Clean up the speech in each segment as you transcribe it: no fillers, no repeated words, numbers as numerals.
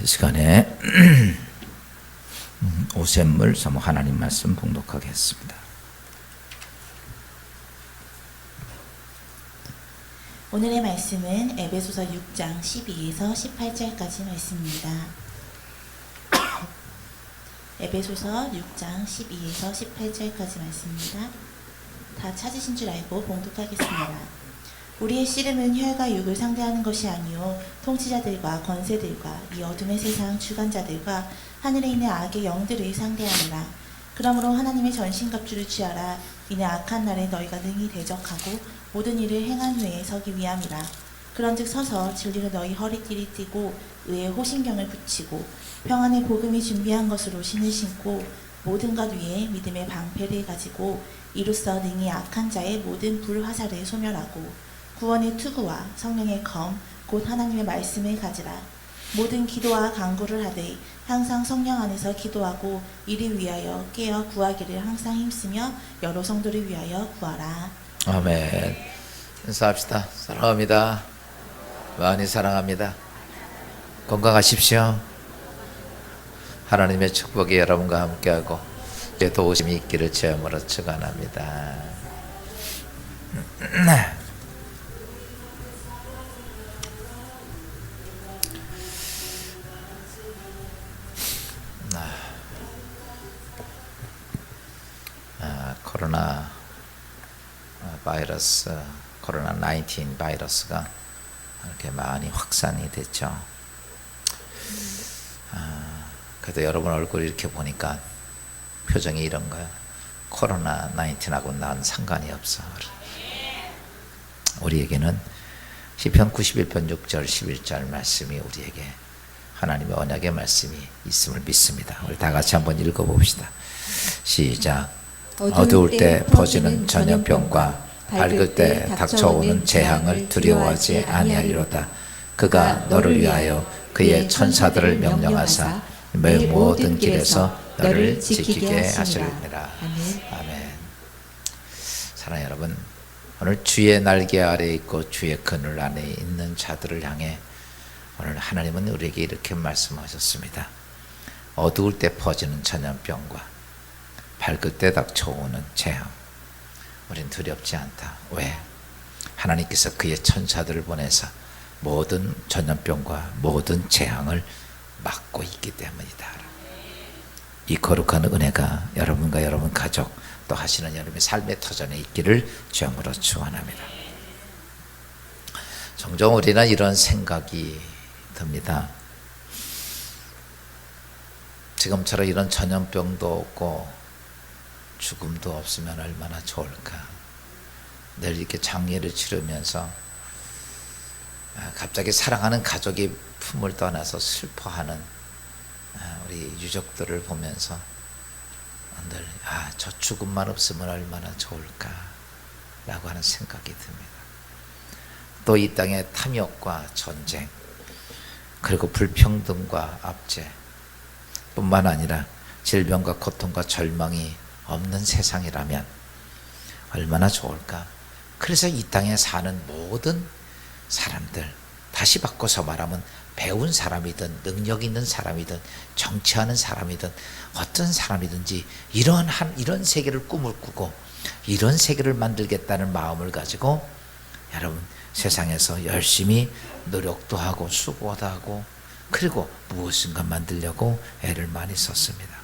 이 시간에 오샘물 사모 하나님 말씀 봉독하겠습니다. 오늘의 말씀은 에베소서 6장 12에서 18절까지 말씀입니다. 에베소서 6장 12에서 18절까지 말씀입니다. 다 찾으신 줄 알고 봉독하겠습니다. 우리의 씨름은 혈과 육을 상대하는 것이 아니요 통치자들과 권세들과 이 어둠의 세상 주관자들과 하늘에 있는 악의 영들을 상대하느라. 그러므로 하나님의 전신갑주를 취하라. 이는 악한 날에 너희가 능히 대적하고 모든 일을 행한 후에 서기 위함이라. 그런즉 서서 진리로 너희 허리띠를 띠고 의의 호신경을 붙이고 평안의 복음이 준비한 것으로 신을 신고 모든 것 위에 믿음의 방패를 가지고 이로써 능히 악한 자의 모든 불화살을 소멸하고 구원의 투구와 성령의 검 곧 하나님의 말씀을 가지라. 모든 기도와 간구를 하되 항상 성령 안에서 기도하고 이를 위하여 깨어 구하기를 항상 힘쓰며 여러 성도를 위하여 구하라. 아멘. 인사합시다. 사랑합니다. 많이 사랑합니다. 건강하십시오. 하나님의 축복이 여러분과 함께하고 도우심이 있기를 체험으로 축원합니다. 코로나 바이러스, 코로나 19 바이러스가 이렇게 많이 확산이 됐죠. 그래도 여러분 얼굴 이렇게 보니까 표정이 이런 거야. 코로나 19하고 난 상관이 없어. 우리에게는 시편 91편 6절 11절 말씀이 우리에게 하나님의 언약의 말씀이 있음을 믿습니다. 우리 다 같이 한번 읽어봅시다. 시작. 어두울 때 퍼지는 전염병과 밝을 때 닥쳐오는 재앙을 두려워하지 아니하리로다. 그가 너를 위하여 그의 천사들을 명령하사 매 모든 길에서 너를 지키게 하시리니라. 아멘. 사랑하는 여러분, 오늘 주의 날개 아래에 있고 주의 그늘 안에 있는 자들을 향해 오늘 하나님은 우리에게 이렇게 말씀하셨습니다. 어두울 때 퍼지는 전염병과 밝을 때 닥쳐오는 재앙, 우린 두렵지 않다. 왜? 하나님께서 그의 천사들을 보내서 모든 전염병과 모든 재앙을 막고 있기 때문이다. 이 거룩한 은혜가 여러분과 여러분 가족 또 하시는 여러분의 삶의 터전에 있기를 주함으로 축원합니다. 종종 우리는 이런 생각이 듭니다. 지금처럼 이런 전염병도 없고 죽음도 없으면 얼마나 좋을까. 늘 이렇게 장례를 치르면서 갑자기 사랑하는 가족이 품을 떠나서 슬퍼하는 우리 유족들을 보면서 늘 저 죽음만 없으면 얼마나 좋을까 라고 하는 생각이 듭니다. 또 이 땅의 탐욕과 전쟁 그리고 불평등과 압제 뿐만 아니라 질병과 고통과 절망이 없는 세상이라면 얼마나 좋을까. 그래서 이 땅에 사는 모든 사람들, 다시 바꿔서 말하면 배운 사람이든 능력 있는 사람이든 정치하는 사람이든 어떤 사람이든지 이런 세계를 꿈을 꾸고 이런 세계를 만들겠다는 마음을 가지고 여러분 세상에서 열심히 노력도 하고 수고도 하고 그리고 무엇인가 만들려고 애를 많이 썼습니다.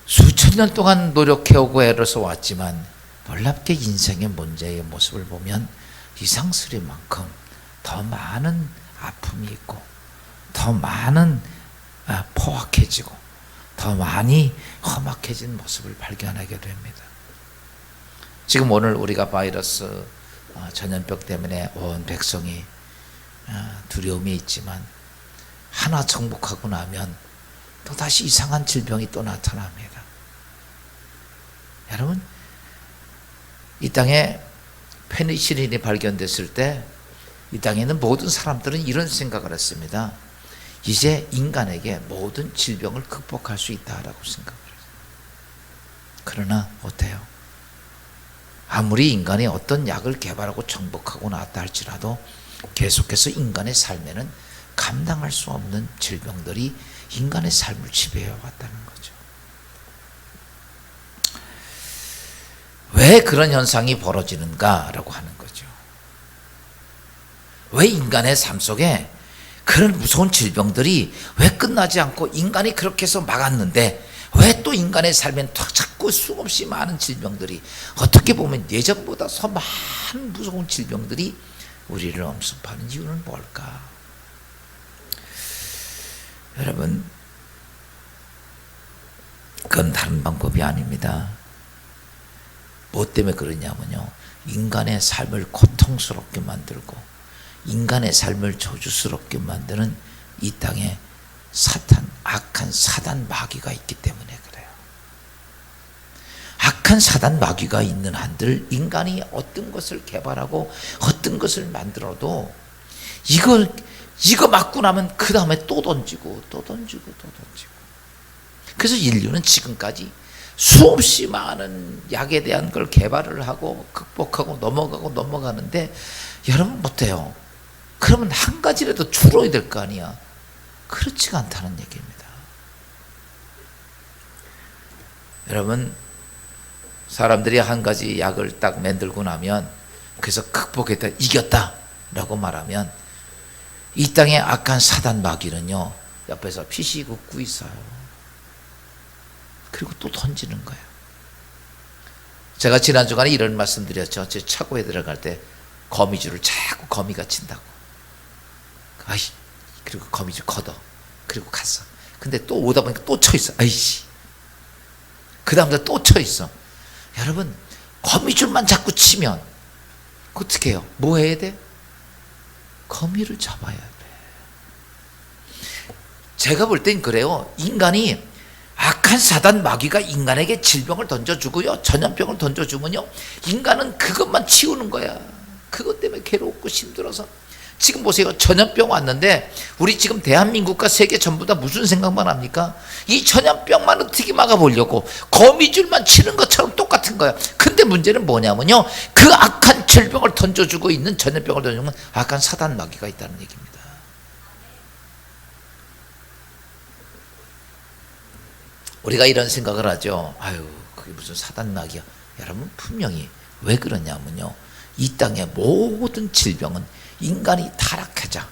수천 년 동안 노력해오고 애를 써왔지만 놀랍게 인생의 문제의 모습을 보면 이상스러울 만큼 더 많은 아픔이 있고 더 많은 포악해지고 더 많이 험악해진 모습을 발견하게 됩니다. 지금 오늘 우리가 바이러스 전염병 때문에 온 백성이 두려움이 있지만 하나 정복하고 나면 또다시 이상한 질병이 또 나타납니다. 여러분, 이 땅에 페니실린이 발견됐을 때 이 땅에 있는 모든 사람들은 이런 생각을 했습니다. 이제 인간에게 모든 질병을 극복할 수 있다라고 생각을 했어요. 그러나 어때요? 아무리 인간이 어떤 약을 개발하고 정복하고 나왔다 할지라도 계속해서 인간의 삶에는 감당할 수 없는 질병들이 인간의 삶을 지배해 왔다는 거죠. 왜 그런 현상이 벌어지는가라고 하는 거죠. 왜 인간의 삶 속에 그런 무서운 질병들이 왜 끝나지 않고 인간이 그렇게 해서 막았는데 왜 또 인간의 삶엔 자꾸 수없이 많은 질병들이, 어떻게 보면 예전보다 더 많은 무서운 질병들이 우리를 엄습하는 이유는 뭘까? 여러분, 그건 다른 방법이 아닙니다. 뭐 때문에 그러냐면요, 인간의 삶을 고통스럽게 만들고 인간의 삶을 저주스럽게 만드는 이 땅에 악한 사단 마귀가 있기 때문에 그래요. 악한 사단 마귀가 있는 한들 인간이 어떤 것을 개발하고 어떤 것을 만들어도 이거 맞고 나면 그 다음에 또 던지고 또 던지고 또 던지고. 그래서 인류는 지금까지 수없이 많은 약에 대한 걸 개발을 하고 극복하고 넘어가는데 여러분 어때요? 그러면 한 가지라도 줄어야 될 거 아니야. 그렇지가 않다는 얘기입니다. 여러분, 사람들이 한 가지 약을 딱 만들고 나면, 그래서 극복했다, 이겼다 라고 말하면 이 땅의 악한 사단 마귀는요 옆에서 피식 웃고 있어요. 그리고 또 던지는 거예요. 제가 지난 주간에 이런 말씀 드렸죠. 제 차고에 들어갈 때 거미줄을 자꾸 거미가 친다고. 아이, 그리고 거미줄 걷어. 그리고 갔어. 근데 또 오다 보니까 또 쳐 있어. 아이씨. 그 다음부터 또 쳐 있어. 여러분, 거미줄만 자꾸 치면 어떻게 해요? 뭐 해야 돼? 거미를 잡아야 돼. 제가 볼 땐 그래요. 인간이 악한 사단 마귀가 인간에게 질병을 던져주고요, 전염병을 던져주면요, 인간은 그것만 치우는 거야. 그것 때문에 괴롭고 힘들어서. 지금 보세요. 전염병 왔는데 우리 지금 대한민국과 세계 전부 다 무슨 생각만 합니까? 이 전염병만 어떻게 막아보려고 거미줄만 치는 것처럼 똑같은 거야. 근데 문제는 뭐냐면요, 그 악한 질병을 던져주고 있는, 전염병을 던져주는 악한 사단 마귀가 있다는 얘기입니다. 우리가 이런 생각을 하죠. 아유, 그게 무슨 사단 마귀야. 여러분, 분명히 왜 그러냐면요, 이 땅의 모든 질병은 인간이 타락하자,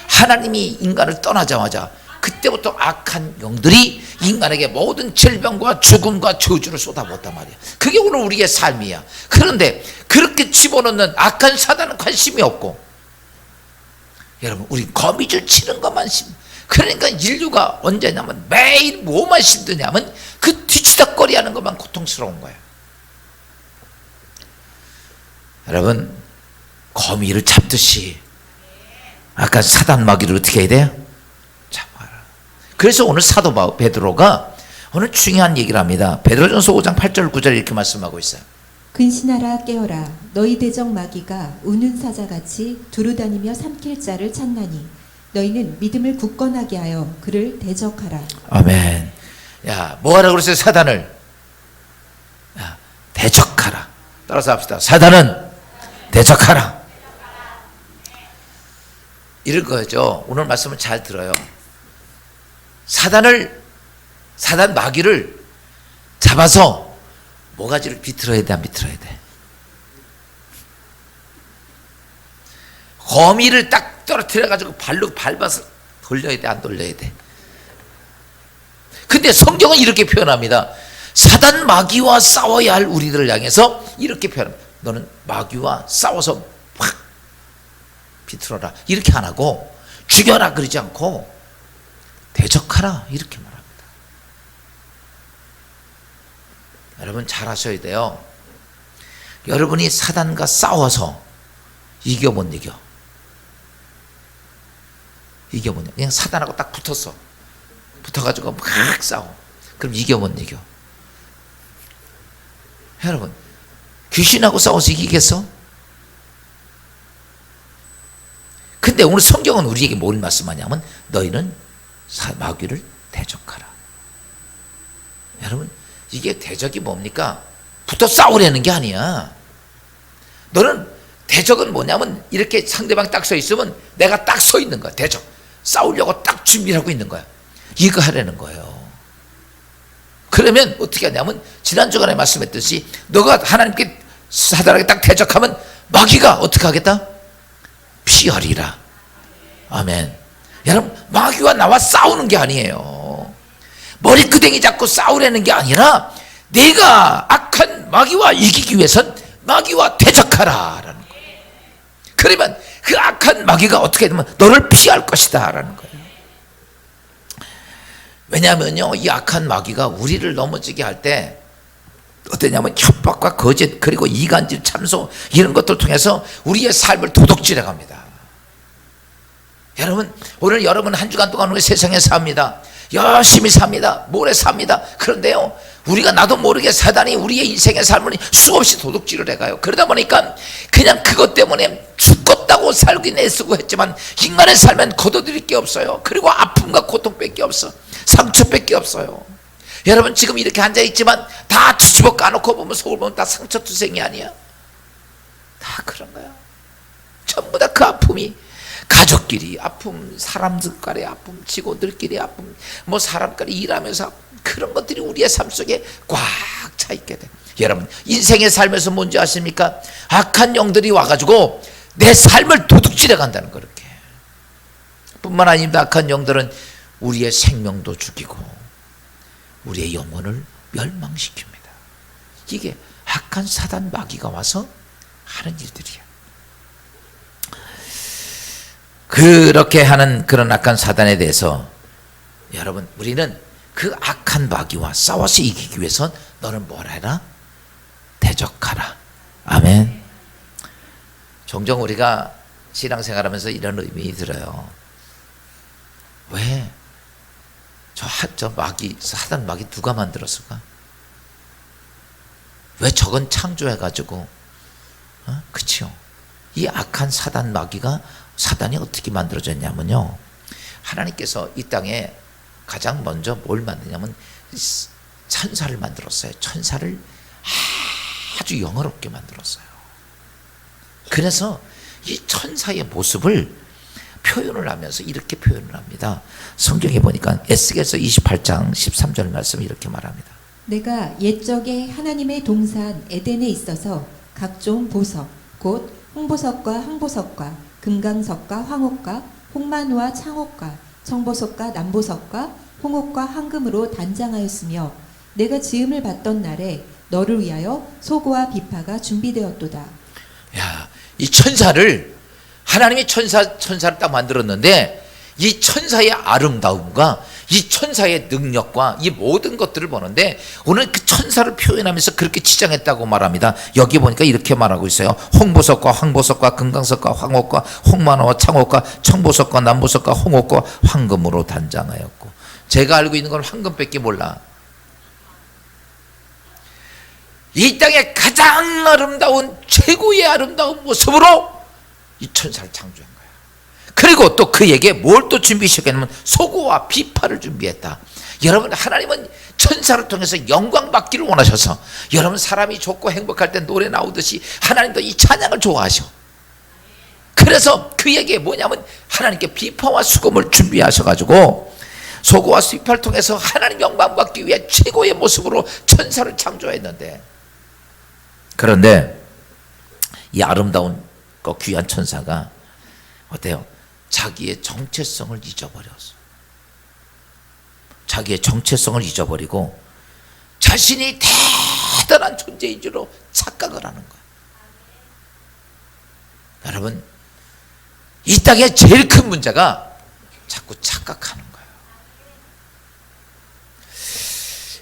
하나님이 인간을 떠나자마자 그때부터 악한 영들이 인간에게 모든 질병과 죽음과 저주를 쏟아부었단 말이야. 그게 오늘 우리의 삶이야. 그런데 그렇게 집어넣는 악한 사단은 관심이 없고, 여러분, 우리 거미줄 치는 것만 그러니까 인류가 언제냐면 매일 뭐만 힘드냐면 그 뒤치다거리 하는 것만 고통스러운 거야. 여러분, 거미를 잡듯이 아까 사단 마귀를 어떻게 해야 돼요? 잡아라. 그래서 오늘 사도 베드로가 오늘 중요한 얘기를 합니다. 베드로전서 5장 8절 9절 이렇게 말씀하고 있어요. 근신하라, 깨어라. 너희 대적 마귀가 우는 사자같이 두루다니며 삼킬 자를 찾나니 너희는 믿음을 굳건하게 하여 그를 대적하라. 아멘. 야, 뭐 하라고 그랬어요? 사단을. 야, 대적하라. 따라서 합시다. 사단은 대적하라. 이럴 거죠. 오늘 말씀을 잘 들어요. 사단 마귀를 잡아서 모가지를 비틀어야 돼, 안 비틀어야 돼? 거미를 딱 떨어뜨려가지고 발로 밟아서 돌려야 돼, 안 돌려야 돼? 근데 성경은 이렇게 표현합니다. 사단 마귀와 싸워야 할 우리들을 향해서 이렇게 표현합니다. 너는 마귀와 싸워서 확 비틀어라, 이렇게 안 하고, 죽여라 그러지 않고 대적하라 이렇게 말합니다. 여러분, 잘 하셔야 돼요. 여러분이 사단과 싸워서 이겨 못 이겨? 이겨 못 이겨? 그냥 사단하고 딱 붙어가지고 막 싸워. 그럼 이겨 못 이겨? 여러분, 귀신하고 싸워서 이기겠어? 근데 오늘 성경은 우리에게 뭘 말씀하냐면 너희는 마귀를 대적하라. 여러분, 이게 대적이 뭡니까? 붙어 싸우려는 게 아니야. 너는 대적은 뭐냐면 이렇게 상대방 딱 서 있으면 내가 딱 서 있는 거야. 대적. 싸우려고 딱 준비를 하고 있는 거야. 이거 하려는 거예요. 그러면 어떻게 하냐면 지난 주간에 말씀했듯이 너가 하나님께 사단에게 딱 대적하면 마귀가 어떻게 하겠다? 피하리라. 아멘. 여러분, 마귀와 나와 싸우는 게 아니에요. 머리끄댕이 잡고 싸우려는 게 아니라 내가 악한 마귀와 이기기 위해선 마귀와 대적하라라는 거예요. 그러면 그 악한 마귀가 어떻게 되면 너를 피할 것이다 라는 거예요. 왜냐하면요, 이 악한 마귀가 우리를 넘어지게 할 때 어떠냐면 협박과 거짓 그리고 이간질 참소 이런 것들 통해서 우리의 삶을 도둑질해 갑니다. 여러분, 오늘 여러분 한 주간 동안 우리 세상에 삽니다. 열심히 삽니다. 모래 삽니다. 그런데요, 우리가 나도 모르게 사단이 우리의 인생의 삶을 수없이 도둑질을 해가요. 그러다 보니까 그냥 그것 때문에 죽겠다고 살긴 애쓰고 했지만 인간의 삶엔 거둬들일 게 없어요. 그리고 아픔과 고통밖에 없어. 상처밖에 없어요. 여러분, 지금 이렇게 앉아있지만 다 뒤집어 까놓고 보면 속을 보면 다 상처투성이 아니야. 다 그런 거야. 전부 다 그 아픔이 가족끼리 아픔, 사람들끼리 아픔, 직원들끼리 아픔, 뭐 사람끼리 일하면서 아픔, 그런 것들이 우리의 삶 속에 꽉 차 있게 돼. 여러분, 인생의 삶에서 뭔지 아십니까? 악한 영들이 와가지고 내 삶을 도둑질해 간다는 거. 그렇게 뿐만 아닙니다. 악한 영들은 우리의 생명도 죽이고 우리의 영혼을 멸망시킵니다. 이게 악한 사단 마귀가 와서 하는 일들이야. 그렇게 하는 그런 악한 사단에 대해서 여러분, 우리는 그 악한 마귀와 싸워서 이기기 위해서 너는 뭘 해라? 대적하라. 아멘. 종종 우리가 신앙생활하면서 이런 의미 들어요. 왜? 저 마귀, 사단 마귀 누가 만들었을까? 왜 저건 창조해가지고, 그치요? 이 악한 사단 마귀가, 사단이 어떻게 만들어졌냐면요, 하나님께서 이 땅에 가장 먼저 뭘 만드냐면 천사를 만들었어요. 천사를 아주 영어롭게 만들었어요. 그래서 이 천사의 모습을 표현을 하면서 이렇게 표현을 합니다. 성경에 보니까 에스겔서 28장 13절 말씀 이렇게 말합니다. 내가 옛적에 하나님의 동산 에덴에 있어서 각종 보석 곧 홍보석과 항보석과 금강석과 황옥과 홍만호와 창옥과 청보석과 남보석과 홍옥과 황금으로 단장하였으며 내가 지음을 받던 날에 너를 위하여 소고와 비파가 준비되었도다. 야, 이 천사를 하나님이 천사를 딱 만들었는데 이 천사의 아름다움과 이 천사의 능력과 이 모든 것들을 보는데 오늘 그 천사를 표현하면서 그렇게 치장했다고 말합니다. 여기 보니까 이렇게 말하고 있어요. 홍보석과 황보석과 금강석과 황옥과 홍만호와 창옥과 청보석과 남보석과 홍옥과 황금으로 단장하였고, 제가 알고 있는 건 황금밖에 몰라. 이 땅의 가장 아름다운 최고의 아름다운 모습으로 이 천사를 창조한 거야. 그리고 또 그에게 뭘 또 준비시켰냐면 소고와 비파를 준비했다. 여러분, 하나님은 천사를 통해서 영광 받기를 원하셔서, 여러분 사람이 좋고 행복할 때 노래 나오듯이 하나님도 이 찬양을 좋아하셔. 그래서 그에게 뭐냐면 하나님께 비파와 수금을 준비하셔가지고 소고와 비파를 통해서 하나님 영광 받기 위해 최고의 모습으로 천사를 창조했는데, 그런데 이 아름다운 그 귀한 천사가 어때요? 자기의 정체성을 잊어버렸어. 자기의 정체성을 잊어버리고 자신이 대단한 존재인 줄로 착각을 하는 거야. 여러분, 이 땅의 제일 큰 문제가 자꾸 착각하는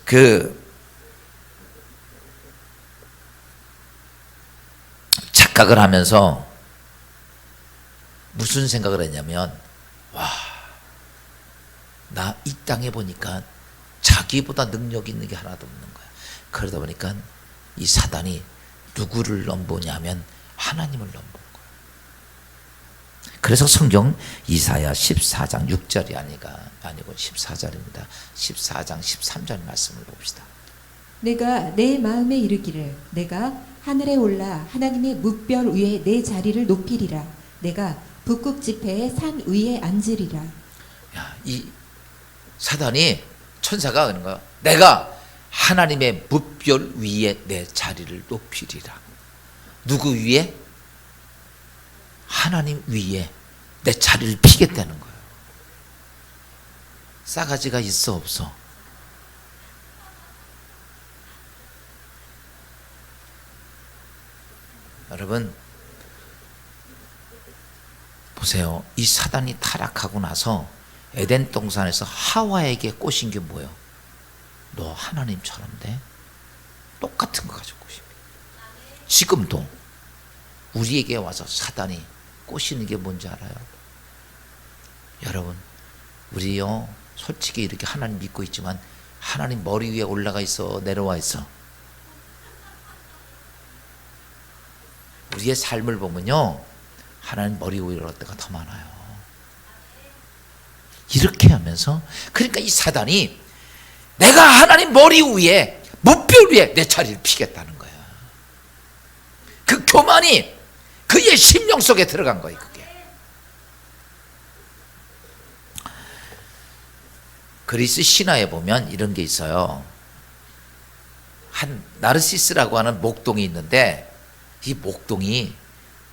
거예요. 착각을 하면서 무슨 생각을 했냐면, 와, 나 이 땅에 보니까 자기보다 능력 있는 게 하나도 없는 거야. 그러다 보니까 이 사단이 누구를 넘보냐면 하나님을 넘본 거야. 그래서 성경 이사야 14장 6절이 아니고 14절입니다. 14장 13절 말씀을 봅시다. 내가 내 마음에 이르기를 내가 하늘에 올라 하나님의 뭇별 위에 내 자리를 높이리라. 내가 북극 지폐의 산 위에 앉으리라. 야, 이 사단이 천사가 그런 거야. 내가 하나님의 무별 위에 내 자리를 높이리라. 누구 위에? 하나님 위에 내 자리를 피겠다는 거예요. 싸가지가 있어 없어? 여러분 보세요. 이 사단이 타락하고 나서 에덴 동산에서 하와에게 꼬신 게 뭐예요? 너 하나님처럼 돼? 똑같은 거 가지고 꼬십니다. 지금도 우리에게 와서 사단이 꼬시는 게 뭔지 알아요? 여러분 우리요 솔직히 이렇게 하나님 믿고 있지만 하나님 머리 위에 올라가 있어 내려와 있어? 우리의 삶을 보면요 하나님 머리 위에 올라갈 때가 더 많아요. 이렇게 하면서 그러니까 이 사단이 내가 하나님 머리 위에 무별 위에 내 자리를 피겠다는 거야. 그 교만이 그의 심령 속에 들어간 거예요. 그게 그리스 신화에 보면 이런 게 있어요. 한 나르시스라고 하는 목동이 있는데 이 목동이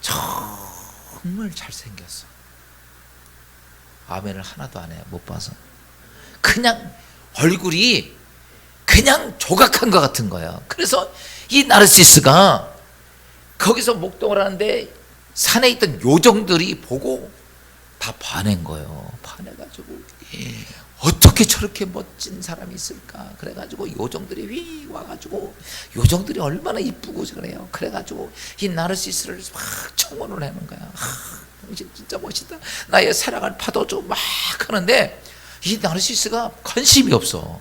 정말 잘생겼어. 아멘을 하나도 안 해요. 못 봐서. 그냥 얼굴이 그냥 조각한 것 같은 거예요. 그래서 이 나르시스가 거기서 목동을 하는데 산에 있던 요정들이 보고 다 반한 거예요. 반해가지고 어떻게 저렇게 멋진 사람이 있을까? 그래가지고 요정들이 휘 와가지고 요정들이 얼마나 이쁘고 그래요. 그래가지고 이 나르시스를 막 청혼을 하는 거야. 당신 진짜 멋있다. 나의 사랑을 받아줘 막 하는데 이 나르시스가 관심이 없어.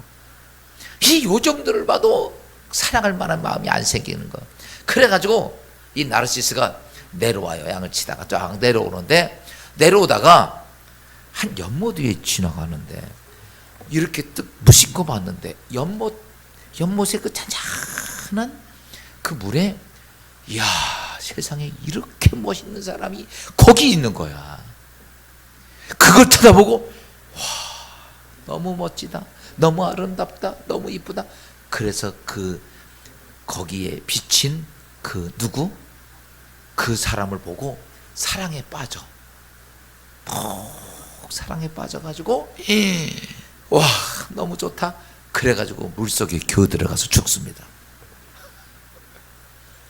이 요정들을 봐도 사랑할 만한 마음이 안 생기는 거야. 그래가지고 이 나르시스가 내려와요. 양을 치다가 쫙 내려오는데 내려오다가 한 연못 위에 지나가는데 이렇게 뜩 무심코 봤는데 연못의 그 잔잔한 그 물에 이야 세상에 이렇게 멋있는 사람이 거기 있는 거야. 그걸 쳐다보고 와 너무 멋지다, 너무 아름답다, 너무 이쁘다. 그래서 그 거기에 비친 그 누구? 그 사람을 보고 사랑에 빠져. 사랑에 빠져가지고 와 너무 좋다. 그래가지고 물속에 겨우 들어가서 죽습니다.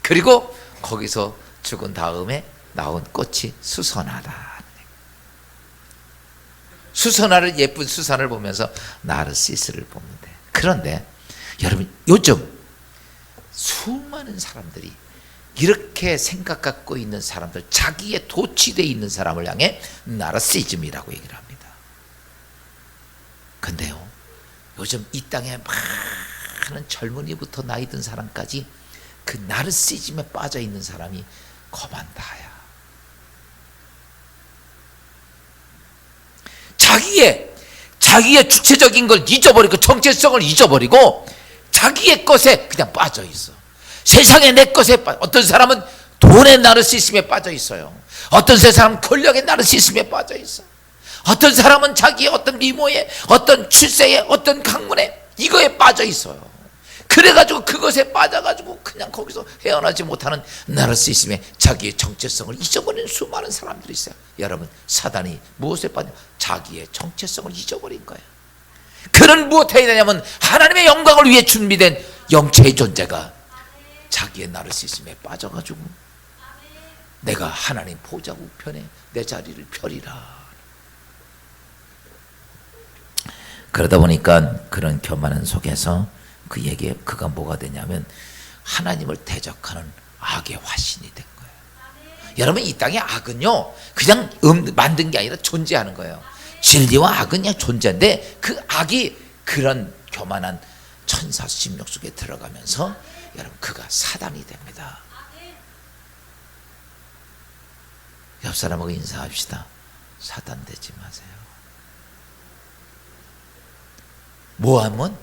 그리고 거기서 죽은 다음에 나온 꽃이 수선화다. 수선화를 예쁜 수선을 보면서 나르시스를 보면 돼. 그런데 여러분 요즘 수많은 사람들이 이렇게 생각 갖고 있는 사람들, 자기에 도취되어 있는 사람을 향해 나르시즘이라고 얘기를 합니다. 근데요 요즘 이 땅에 많은 젊은이부터 나이 든 사람까지 그 나르시즘에 빠져 있는 사람이 거만다야. 자기의 주체적인 걸 잊어버리고 정체성을 잊어버리고 자기의 것에 그냥 빠져 있어. 세상에 내 것에 어떤 사람은 돈의 나르시즘에 빠져 있어요. 어떤 사람은 권력의 나르시즘에 빠져 있어. 어떤 사람은 자기의 어떤 미모에, 어떤 출세에, 어떤 학문에 이거에 빠져 있어요. 그래가지고 그것에 빠져가지고 그냥 거기서 헤어나지 못하는 나르시즘에 자기의 정체성을 잊어버리는 수많은 사람들이 있어요. 여러분 사단이 무엇에 빠져? 자기의 정체성을 잊어버린 거예요. 그는 무엇 해야 되냐면 하나님의 영광을 위해 준비된 영체의 존재가 자기의 나르시즘에 빠져가지고 내가 하나님 보좌 우편에 내 자리를 펴리라. 그러다 보니까 그런 교만한 속에서 그에게 그가 뭐가 되냐면 하나님을 대적하는 악의 화신이 된 거예요. 여러분 이 땅의 악은요 그냥 만든 게 아니라 존재하는 거예요. 진리와 악은 그냥 존재인데 그 악이 그런 교만한 천사 심령 속에 들어가면서 여러분 그가 사단이 됩니다. 옆 사람하고 인사합시다. 사단 되지 마세요. 뭐하면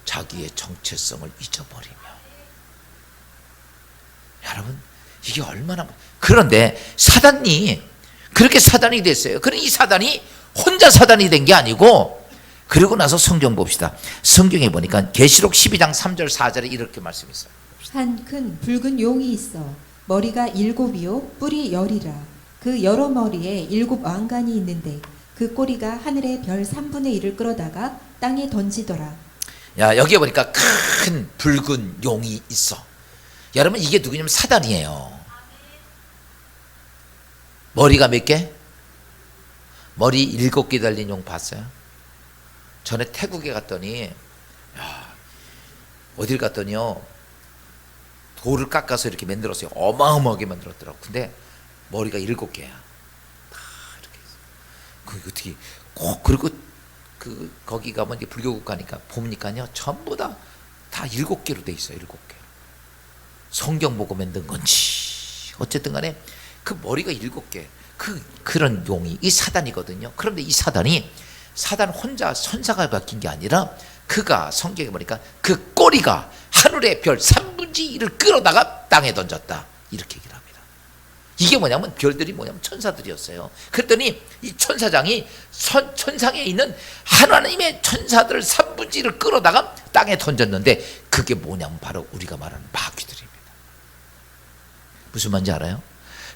자기의 정체성을 잊어버리며. 여러분 이게 얼마나. 그런데 사단이 그렇게 사단이 됐어요. 그럼 이 사단이 혼자 사단이 된 게 아니고, 그리고 나서 성경 봅시다. 성경에 보니까 계시록 12장 3절 4절에 이렇게 말씀이 있어요. 한 큰 붉은 용이 있어 머리가 7이요 뿔이 10이라. 그 여러 머리에 7 왕관이 있는데 그 꼬리가 하늘의 별 3분의 1을 끌어다가 땅에 던지더라. 야, 여기에 보니까 큰 붉은 용이 있어. 여러분, 이게 누구냐면 사단이에요. 머리가 몇 개? 머리 7개 달린 용 봤어요? 전에 태국에 갔더니, 야, 어딜 갔더니요, 돌을 깎아서 이렇게 만들었어요. 어마어마하게 만들었더라고. 근데 머리가 7개야. 다 이렇게 있어. 그 어떻게, 그리고 거기 가면 이제 불교국 가니까 보니까요, 전부 다 7개로 돼 있어요. 7개. 성경 보고 만든 건지 어쨌든 간에 그 머리가 7개, 그런 용이 이 사단이거든요. 그런데 이 사단 혼자 천사가 바뀐 게 아니라, 그가 성경에 보니까 그 꼬리가 하늘의 별 3분의 1을 끌어다가 땅에 던졌다, 이렇게 얘기를 합니다. 이게 뭐냐면 별들이 뭐냐면 천사들이었어요. 그랬더니 이 천사장이 천상에 있는 하나님의 천사들 3분의 1을 끌어다가 땅에 던졌는데, 그게 뭐냐면 바로 우리가 말하는 마귀들입니다. 무슨 말인지 알아요?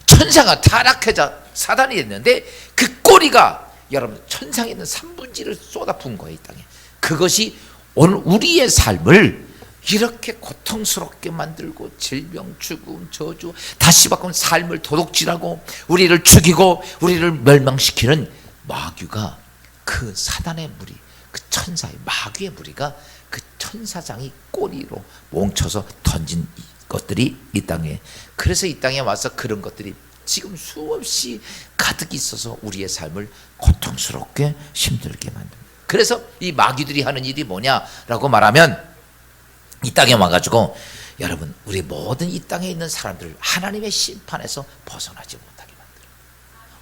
천사가 타락해자 사단이 됐는데 그 꼬리가 여러분 천상에 있는 3분의 1을 쏟아부은 거예요, 이 땅에. 그것이 오늘 우리의 삶을 이렇게 고통스럽게 만들고, 질병, 죽음, 저주, 다시 바꾸면 삶을 도둑질하고 우리를 죽이고 우리를 멸망시키는 마귀가, 그 사단의 무리, 그 천사의 마귀의 무리가 그 천사장이 꼬리로 뭉쳐서 던진 것들이 이 땅에, 그래서 이 땅에 와서 그런 것들이 지금 수없이 가득 있어서 우리의 삶을 고통스럽게 힘들게 만듭니다. 그래서 이 마귀들이 하는 일이 뭐냐라고 말하면, 이 땅에 와가지고 여러분 우리 모든 이 땅에 있는 사람들을 하나님의 심판에서 벗어나지 못하게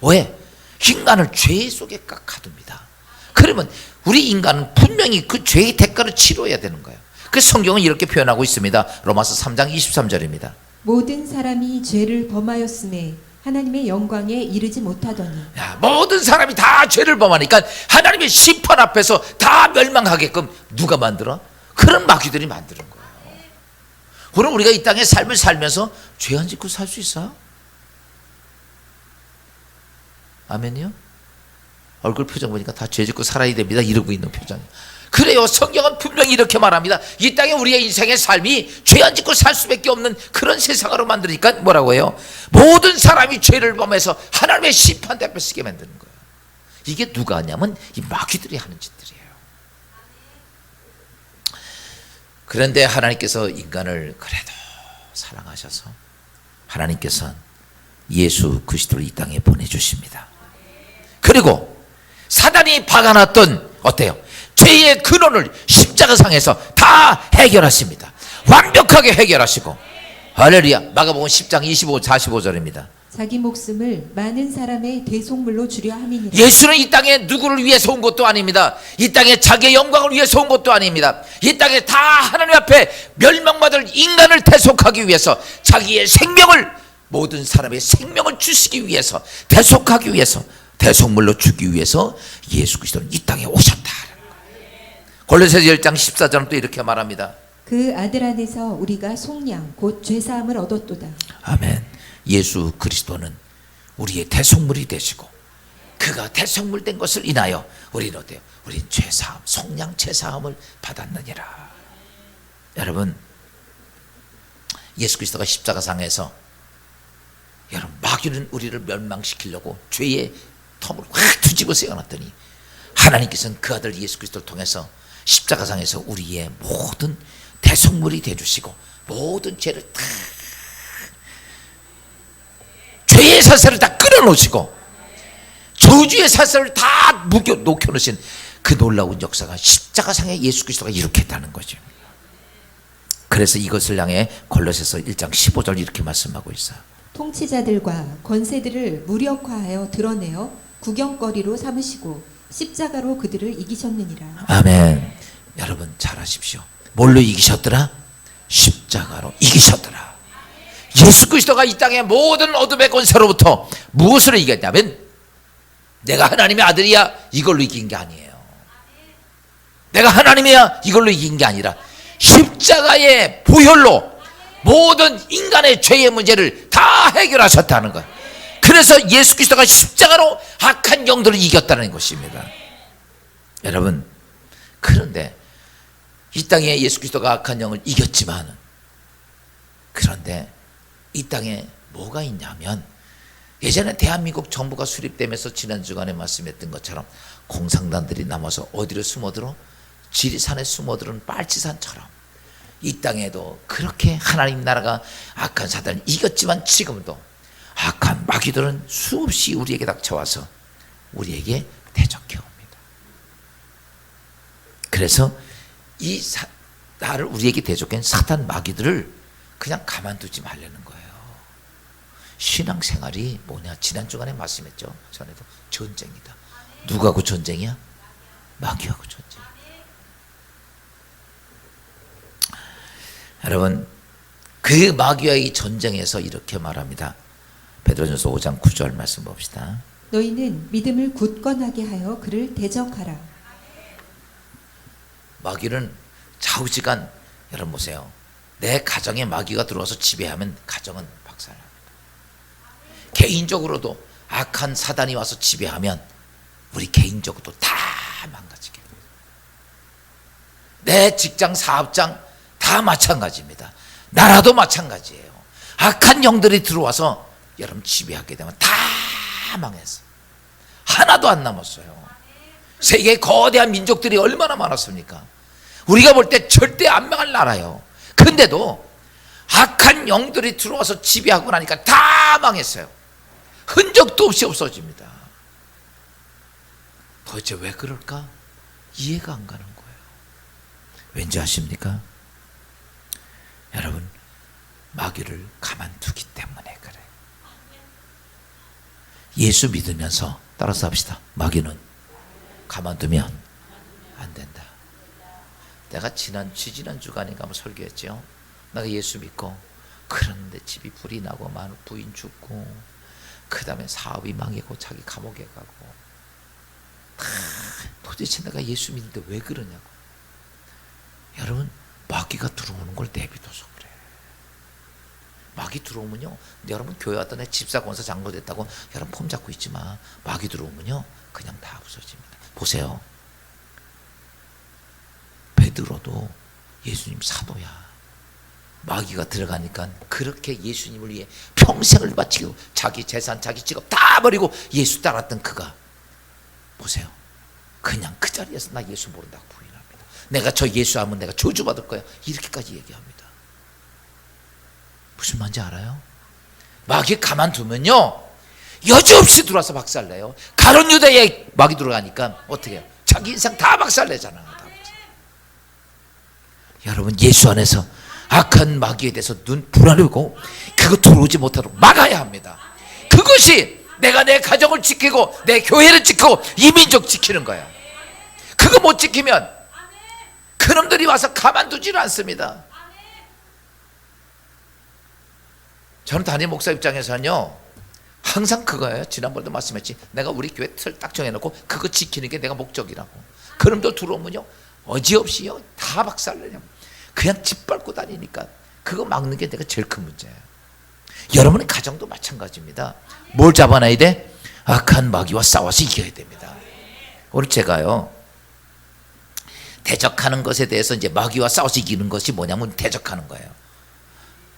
만들어요. 왜? 인간을 죄 속에 가둡니다. 그러면 우리 인간은 분명히 그 죄의 대가를 치러야 되는 거예요. 그래서 성경은 이렇게 표현하고 있습니다. 로마서 3장 23절입니다. 모든 사람이 죄를 범하였음에 하나님의 영광에 이르지 못하더니. 야, 모든 사람이 다 죄를 범하니까 하나님의 심판 앞에서 다 멸망하게끔 누가 만들어? 그런 마귀들이 만드는 거예요. 그럼 우리가 이 땅에 삶을 살면서 죄 안 짓고 살 수 있어요? 아멘이요? 얼굴 표정 보니까 다 죄 짓고 살아야 됩니다, 이러고 있는 표정. 그래요. 성경은 분명히 이렇게 말합니다. 이 땅에 우리의 인생의 삶이 죄 안 짓고 살 수밖에 없는 그런 세상으로 만드니까 뭐라고 해요? 모든 사람이 죄를 범해서 하나님의 심판 앞에 서게 만드는 거예요. 이게 누가 하냐면 이 마귀들이 하는 짓들이에요. 그런데 하나님께서 인간을 그래도 사랑하셔서 하나님께서 예수 그리스도를 이 땅에 보내주십니다. 그리고 사단이 박아놨던 어때요? 죄의 근원을 십자가상에서 다 해결하십니다. 완벽하게 해결하시고, 할렐루야. 마가복음 10장 25, 45절입니다. 자기 목숨을 많은 사람의 대속물로 주려 함이니라. 예수는 이 땅에 누구를 위해서 온 것도 아닙니다. 이 땅에 자기의 영광을 위해서 온 것도 아닙니다. 이 땅에 다 하나님 앞에 멸망받을 인간을 대속하기 위해서, 자기의 생명을, 모든 사람의 생명을 주시기 위해서, 대속하기 위해서, 대속물로 주기 위해서 예수 그리스도는 이 땅에 오셨다. 골로새서 10장 14절은 또 이렇게 말합니다. 그 아들 안에서 우리가 속량 곧 죄사함을 얻었도다. 아멘. 예수 그리스도는 우리의 대속물이 되시고, 그가 대속물 된 것을 인하여 우리는 어때요? 우리는 죄사함, 속량 죄사함을 받았느니라. 여러분, 예수 그리스도가 십자가상에서, 여러분, 마귀는 우리를 멸망시키려고 죄의 텀을 확 뒤집어 세워놨더니 하나님께서는 그 아들 예수 그리스도를 통해서 십자가상에서 우리의 모든 대속물이 되어주시고, 모든 죄를 다, 죄의 사슬을 다 끊어놓으시고, 저주의 사슬을 다 녹여놓으신 그 놀라운 역사가 십자가상에 예수 그리스도가 일으켰다는 거죠. 그래서 이것을 향해 골로새서 1장 15절 이렇게 말씀하고 있어요. 통치자들과 권세들을 무력화하여 드러내어 구경거리로 삼으시고 십자가로 그들을 이기셨느니라. 아멘. 여러분 잘 아십시오. 뭘로 이기셨더라? 십자가로 이기셨더라. 예수 그리스도가 이 땅의 모든 어둠의 권세로부터 무엇으로 이겼냐면 내가 하나님의 아들이야 이걸로 이긴 게 아니에요. 내가 하나님이야 이걸로 이긴 게 아니라 십자가의 보혈로 모든 인간의 죄의 문제를 다 해결하셨다는 거예요. 그래서 예수 그리스도가 십자가로 악한 영들을 이겼다는 것입니다. 여러분, 그런데 이 땅에 예수 그리스도가 악한 영을 이겼지만, 그런데 이 땅에 뭐가 있냐면, 예전에 대한민국 정부가 수립되면서 지난 주간에 말씀했던 것처럼 공산당들이 남아서 어디로 숨어들어? 지리산에 숨어들은 빨치산처럼 이 땅에도 그렇게 하나님 나라가 악한 사단을 이겼지만, 지금도 악한 마귀들은 수없이 우리에게 닥쳐와서 우리에게 대적해 옵니다. 그래서 이 나를 우리에게 대적한 사탄 마귀들을 그냥 가만두지 말라는 거예요. 신앙생활이 뭐냐? 지난 주간에 말씀했죠. 전에도 전쟁이다. 누구하고 전쟁이야? 마귀하고 전쟁. 여러분, 그 마귀와의 전쟁에서 이렇게 말합니다. 베드로전서 5장 9절 말씀 봅시다. 너희는 믿음을 굳건하게 하여 그를 대적하라. 마귀는 좌우지간, 여러분 보세요. 내 가정에 마귀가 들어와서 지배하면 가정은 박살납니다. 개인적으로도 악한 사단이 와서 지배하면 우리 개인적으로도 다 망가지게 됩니다. 내 직장 사업장 다 마찬가지입니다. 나라도 마찬가지예요. 악한 영들이 들어와서 여러분 지배하게 되면 다 망했어요. 하나도 안 남았어요. 세계에 거대한 민족들이 얼마나 많았습니까? 우리가 볼 때 절대 안 망할 나라예요. 근데도 악한 영들이 들어와서 지배하고 나니까 다 망했어요. 흔적도 없이 없어집니다. 도대체 왜 그럴까? 이해가 안 가는 거예요. 왠지 아십니까? 여러분, 마귀를 가만두기 때문에 그래요. 예수 믿으면서 따라서 합시다. 마귀는 가만두면 안 된다. 내가 지난 주간인가 한번 설교했죠. 내가 예수 믿고, 그런데 집이 불이 나고 많은 부인 죽고, 그 다음에 사업이 망하고 자기 감옥에 가고, 도대체 내가 예수 믿는데 왜 그러냐고. 여러분, 마귀가 들어오는 걸 내비둬서 그래. 마귀 들어오면요, 여러분 교회 왔던 애 집사 권사 장로 됐다고 여러분 폼 잡고 있지 마. 마귀 들어오면요 그냥 다 부서집니다. 보세요, 베드로도 예수님 사도야. 마귀가 들어가니까 그렇게 예수님을 위해 평생을 바치고 자기 재산 자기 직업 다 버리고 예수 따랐던 그가 보세요, 그냥 그 자리에서 나 예수 모른다고 부인합니다. 내가 저 예수 하면 내가 저주받을 거야, 이렇게까지 얘기합니다. 무슨 말인지 알아요? 마귀 가만두면요 여지없이 들어와서 박살내요. 가룟 유다에 마귀 들어가니까 어떻게 해요? 자기 인생 다 박살내잖아요. 다 박살. 여러분, 예수 안에서 악한 마귀에 대해서 눈 불안하고 그거 들어오지 못하도록 막아야 합니다. 그것이 내가 내 가정을 지키고 내 교회를 지키고 이 민족 지키는 거야. 그거 못 지키면 그놈들이 와서 가만두지를 않습니다. 저는 담임 목사 입장에서는요 항상 그거예요. 지난번에도 말씀했지, 내가 우리 교회 틀 딱 정해놓고 그거 지키는 게 내가 목적이라고. 그놈들 들어오면요 어지없이요 다 박살내냐. 그냥 짓밟고 다니니까 그거 막는 게 내가 제일 큰 문제예요. 여러분의 가정도 마찬가지입니다. 뭘 잡아놔야 돼? 악한 마귀와 싸워서 이겨야 됩니다. 오늘 제가요 대적하는 것에 대해서 이제 마귀와 싸워서 이기는 것이 뭐냐면 대적하는 거예요.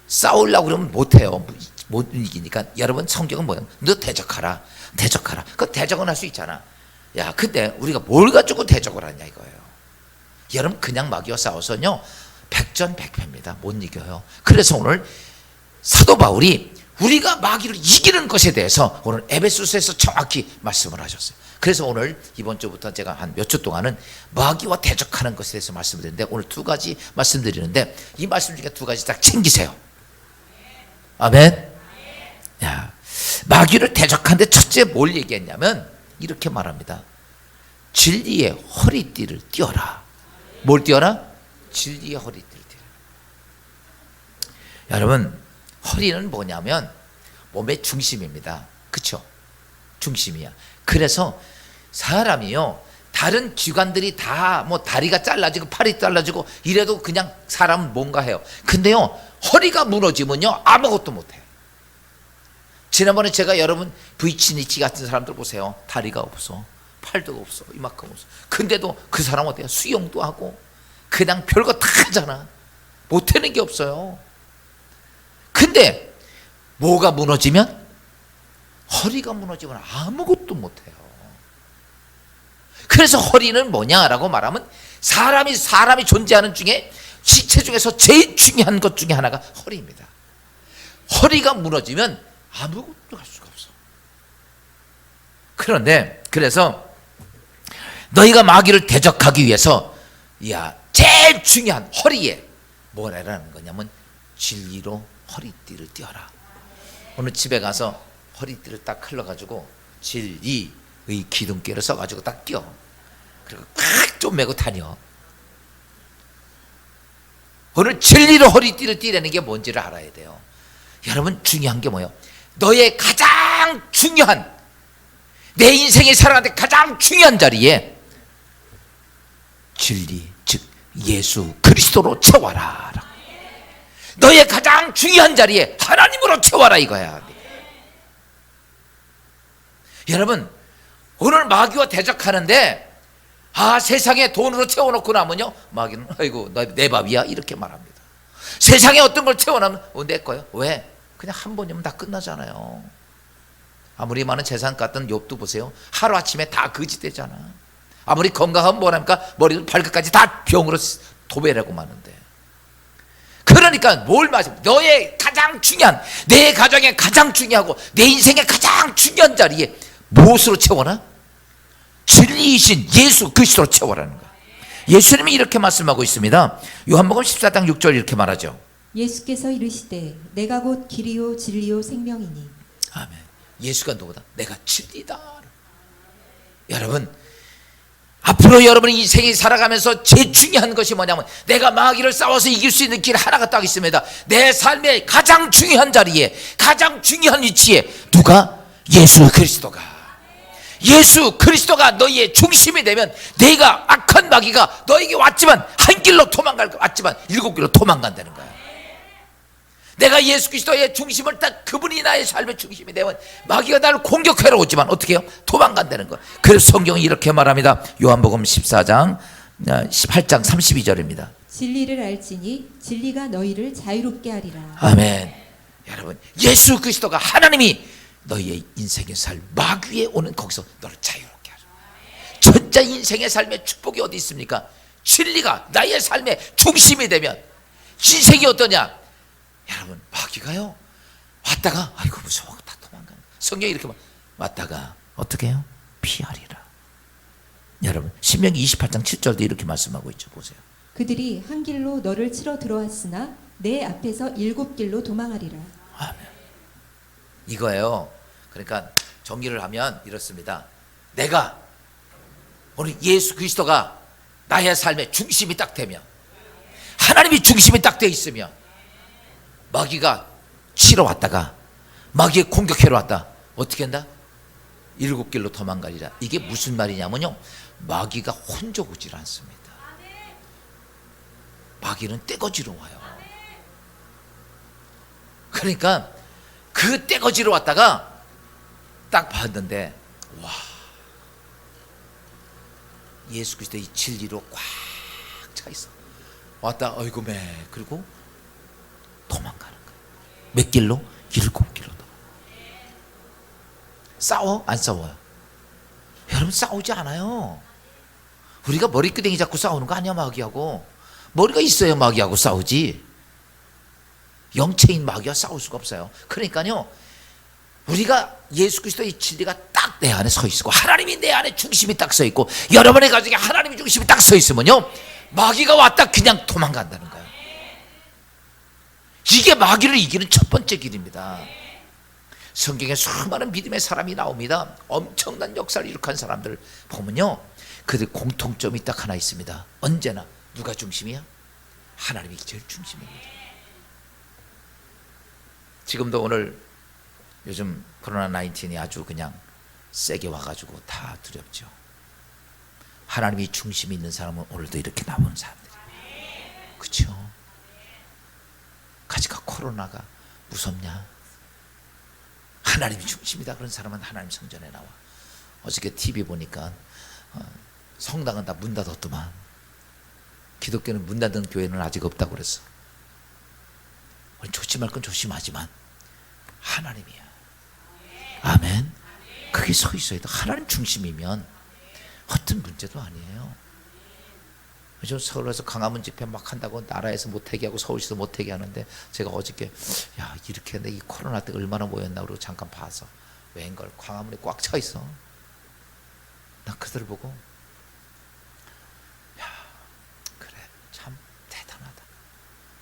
싸우려고 그러면 못해요. 못 이기니까. 여러분, 성경은 뭐예요? 너 대적하라, 대적하라. 그 대적은 할 수 있잖아. 야, 근데 우리가 뭘 가지고 대적을 하냐 이거예요. 여러분, 그냥 마귀와 싸워서요 백전백패입니다. 못 이겨요. 그래서 오늘 사도 바울이 우리가 마귀를 이기는 것에 대해서 오늘 에베소서에서 정확히 말씀을 하셨어요. 그래서 오늘 이번 주부터 제가 한 몇 주 동안은 마귀와 대적하는 것에 대해서 말씀을 드리는데, 오늘 두 가지 말씀드리는데 이 말씀 중에 두 가지 딱 챙기세요. 아멘. 야, 마귀를 대적하는데 첫째 뭘 얘기했냐면 이렇게 말합니다. 진리의 허리띠를 띄어라. 뭘 띄어라? 진리의 허리띠를 띄어라. 여러분, 허리는 뭐냐면 몸의 중심입니다. 그렇죠? 중심이야. 그래서 사람이요, 다른 기관들이 다 뭐 다리가 잘라지고 팔이 잘라지고 이래도 그냥 사람은 뭔가 해요. 근데요, 허리가 무너지면요 아무것도 못해요. 지난번에 제가 여러분 브이치니치 같은 사람들 보세요. 다리가 없어, 팔도 없어, 이만큼 없어. 근데도 그 사람 어때요? 수영도 하고 그냥 별거 다 하잖아. 못하는 게 없어요. 근데 뭐가 무너지면? 허리가 무너지면 아무것도 못해요. 그래서 허리는 뭐냐라고 말하면 사람이 존재하는 중에 시체 중에서 제일 중요한 것 중에 하나가 허리입니다. 허리가 무너지면 아무것도 할 수가 없어. 그런데 그래서 너희가 마귀를 대적하기 위해서 제일 중요한 허리에 뭐라는 거냐면 진리로 허리띠를 띄어라. 오늘 집에 가서 허리띠를 딱 흘러가지고 진리의 기둥깨를 써가지고 딱 띄어. 그리고 꽉 좀 메고 다녀. 오늘 진리로 허리띠를 띠라는 게 뭔지를 알아야 돼요. 여러분, 중요한 게 뭐예요? 너의 가장 중요한, 내 인생에 살아가는데 가장 중요한 자리에 진리, 즉 예수 그리스도로 채워라. 너의 가장 중요한 자리에 하나님으로 채워라 이거야. 여러분, 오늘 마귀와 대적하는데 세상에 돈으로 채워놓고 나면요, 마귀는 아이고 내 밥이야 이렇게 말합니다. 세상에 어떤 걸 채워놓으면 내 거예요. 왜? 그냥 한 번이면 다 끝나잖아요. 아무리 많은 재산 같은 욥도 보세요. 하루아침에 다 거지되잖아. 아무리 건강하면 뭐랍니까? 머리를 발끝까지 다 병으로 도배라고 마는데. 그러니까 뭘 말씀? 너의 가장 중요한, 내 가정에 가장 중요하고 내 인생에 가장 중요한 자리에 무엇으로 채워나? 진리이신 예수 그리스도로 채워라는 거야. 예수님이 이렇게 말씀하고 있습니다. 요한복음 14장 6절 이렇게 말하죠. 예수께서 이르시되 내가 곧 길이요 진리요 생명이니. 아멘. 예수가 누구다? 내가 진리다. 여러분, 앞으로 여러분의 인생이 살아가면서 제일 중요한 것이 뭐냐면 내가 마귀를 싸워서 이길 수 있는 길 하나가 딱 있습니다. 내 삶의 가장 중요한 자리에, 가장 중요한 위치에 누가? 예수 그리스도가 너희의 중심이 되면 내가 악한 마귀가 너에게 왔지만 한 길로 도망갈 거 왔지만 7길로 도망간다는 거야. 내가 예수 그리스도의 중심을 딱, 그분이 나의 삶의 중심이 되면 마귀가 나를 공격하러 오지만 어떻게 해요? 도망간다는 거야. 그래서 성경이 이렇게 말합니다. 요한복음 14장 18장 32절입니다. 진리를 알지니 진리가 너희를 자유롭게 하리라. 아멘. 여러분, 예수 그리스도가, 하나님이 너희의 인생의 삶, 마귀에 오는 거기서 너를 자유롭게 하라. 진짜 인생의 삶의 축복이 어디 있습니까? 진리가 나의 삶의 중심이 되면 인생이 어떠냐? 여러분, 마귀가요 왔다가 아이고 무서워 다 도망가. 성경이 이렇게 왔다가 어떻게 해요? 피하리라. 여러분, 신명기 28장 7절도 이렇게 말씀하고 있죠. 보세요. 그들이 한 길로 너를 치러 들어왔으나 내 앞에서 7길로 도망하리라. 아멘. 이거예요. 그러니까 정리를 하면 이렇습니다. 내가 오늘 예수 그리스도가 나의 삶의 중심이 딱 되면, 하나님이 중심이 딱 돼 있으면 마귀가 치러 왔다가 마귀의 공격해러 왔다. 어떻게 한다? 7길로 도망가리라. 이게 무슨 말이냐면요, 마귀가 혼자 오질 않습니다. 마귀는 떼거지로 와요. 그러니까 그 떼거지로 왔다가 딱 봤는데, 와, 예수 그리스도의 진리로 꽉 차 있어. 왔다, 어이구 매. 그리고 도망가는 거야. 몇 길로? 7길로. 싸워? 안 싸워요? 여러분, 싸우지 않아요. 우리가 머리끄댕이 잡고 싸우는 거 아니야. 마귀하고 머리가 있어야 마귀하고 싸우지. 영체인 마귀와 싸울 수가 없어요. 그러니까요, 우리가 예수 그리스도의 진리가 딱 내 안에 서 있고, 하나님이 내 안에 중심이 딱 서 있고, 여러분의 가정에 하나님이 중심이 딱 서 있으면요, 마귀가 왔다 그냥 도망간다는 거예요. 이게 마귀를 이기는 첫 번째 길입니다. 성경에 수많은 믿음의 사람이 나옵니다. 엄청난 역사를 이룩한 사람들 보면요, 그들 공통점이 딱 하나 있습니다. 언제나 누가 중심이야? 하나님이 제일 중심입니다. 지금도 오늘 요즘 코로나19이 아주 그냥 세게 와가지고 다 두렵죠. 하나님이 중심이 있는 사람은 오늘도 이렇게 나오는 사람들이에요. 그렇죠? 가지가 코로나가 무섭냐? 하나님이 중심이다 그런 사람은 하나님 성전에 나와. 어저께 TV 보니까 성당은 다 문 닫았더만 기독교는 문 닫은 교회는 아직 없다고 그랬어. 우리 조심할 건 조심하지만 하나님이야. 아멘. 그게 서 있어야 돼. 하나님 중심이면 어떤 문제도 아니에요. 요즘 서울에서 강화문 집회 막 한다고 나라에서 못하게 하고 서울시도 못하게 하는데 제가 어저께 야 이렇게 내 이 코로나 때 얼마나 모였나 그러고 잠깐 봐서 웬걸 광화문에 꽉 차 있어. 나 그들 보고 야 그래 참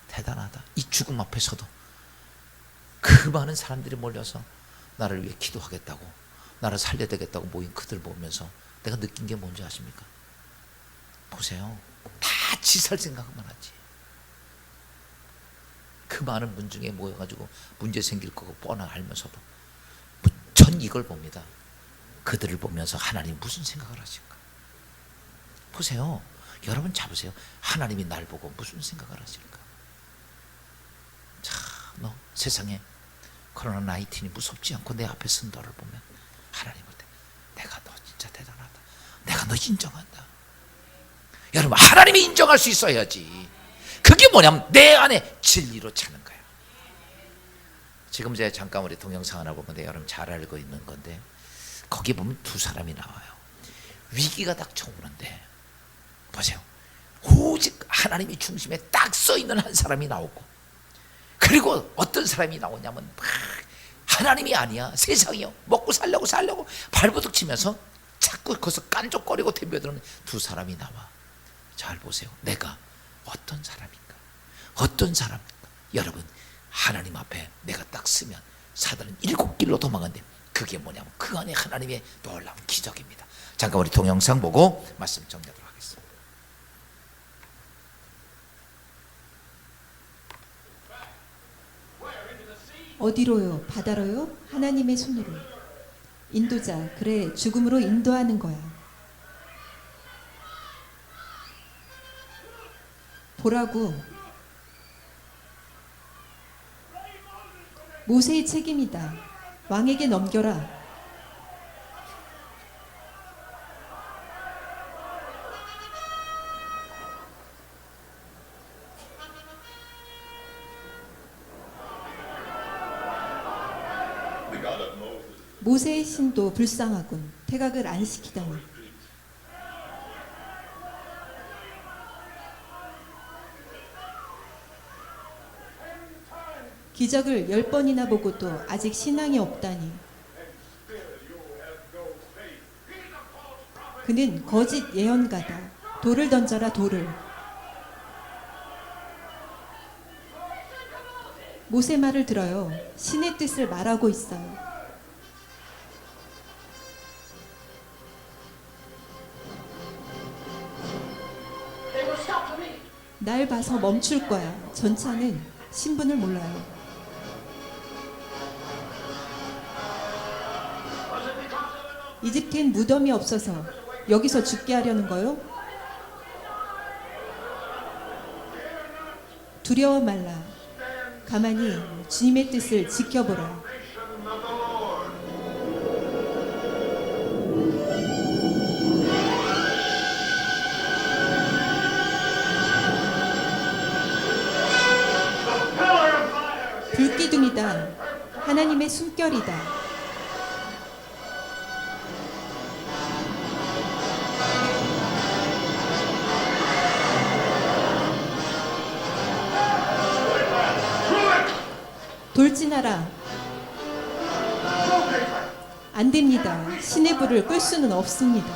대단하다. 이 죽음 앞에서도 그 많은 사람들이 몰려서 나를 위해 기도하겠다고 나를 살려야 되겠다고 모인 그들 보면서 내가 느낀 게 뭔지 아십니까? 보세요. 다 지살 생각만 하지. 그 많은 문 중에 모여가지고 문제 생길 거고 뻔하 알면서도 전 이걸 봅니다. 그들을 보면서 하나님 무슨 생각을 하실까? 보세요. 여러분 잡으세요. 하나님이 날 보고 무슨 생각을 하실까? 자, 너 세상에 코로나 19이 무섭지 않고 내 앞에 선 너를 보면 하나님 볼 때 내가 너 진짜 대단하다. 내가 너 인정한다. 여러분 하나님이 인정할 수 있어야지. 그게 뭐냐면 내 안에 진리로 차는 거야. 지금 제가 잠깐 우리 동영상 하나 보는데 여러분 잘 알고 있는 건데 거기 보면 두 사람이 나와요. 위기가 닥쳐오는데 보세요. 오직 하나님이 중심에 딱 써있는 한 사람이 나오고 그리고 어떤 사람이 나오냐면 막 하나님이 아니야 세상이요 먹고 살려고 발버둥 치면서 자꾸 거기서 깐족거리고 덤벼드는 두 사람이 나와. 잘 보세요. 내가 어떤 사람인가? 여러분 하나님 앞에 내가 딱 쓰면 사단은 7길로 도망간대. 그게 뭐냐면 그 안에 하나님의 놀라운 기적입니다. 잠깐 우리 동영상 보고 말씀 정리하도록 하겠습니다. 어디로요? 바다로요? 하나님의 손으로. 인도자, 그래 죽음으로 인도하는 거야. 보라고. 모세의 책임이다. 왕에게 넘겨라. 모세의 신도 불쌍하군. 태각을 안 시키다니. 기적을 10번이나 보고도 아직 신앙이 없다니. 그는 거짓 예언가다. 돌을 던져라 돌을. 모세 말을 들어요. 신의 뜻을 말하고 있어요. 날 봐서 멈출 거야. 전차는 신분을 몰라요. 이집트엔 무덤이 없어서 여기서 죽게 하려는 거요? 두려워 말라. 가만히 주님의 뜻을 지켜보라. 불기둥이다. 하나님의 숨결이다. 돌진하라. 안 됩니다. 신의 불을 끌 수는 없습니다.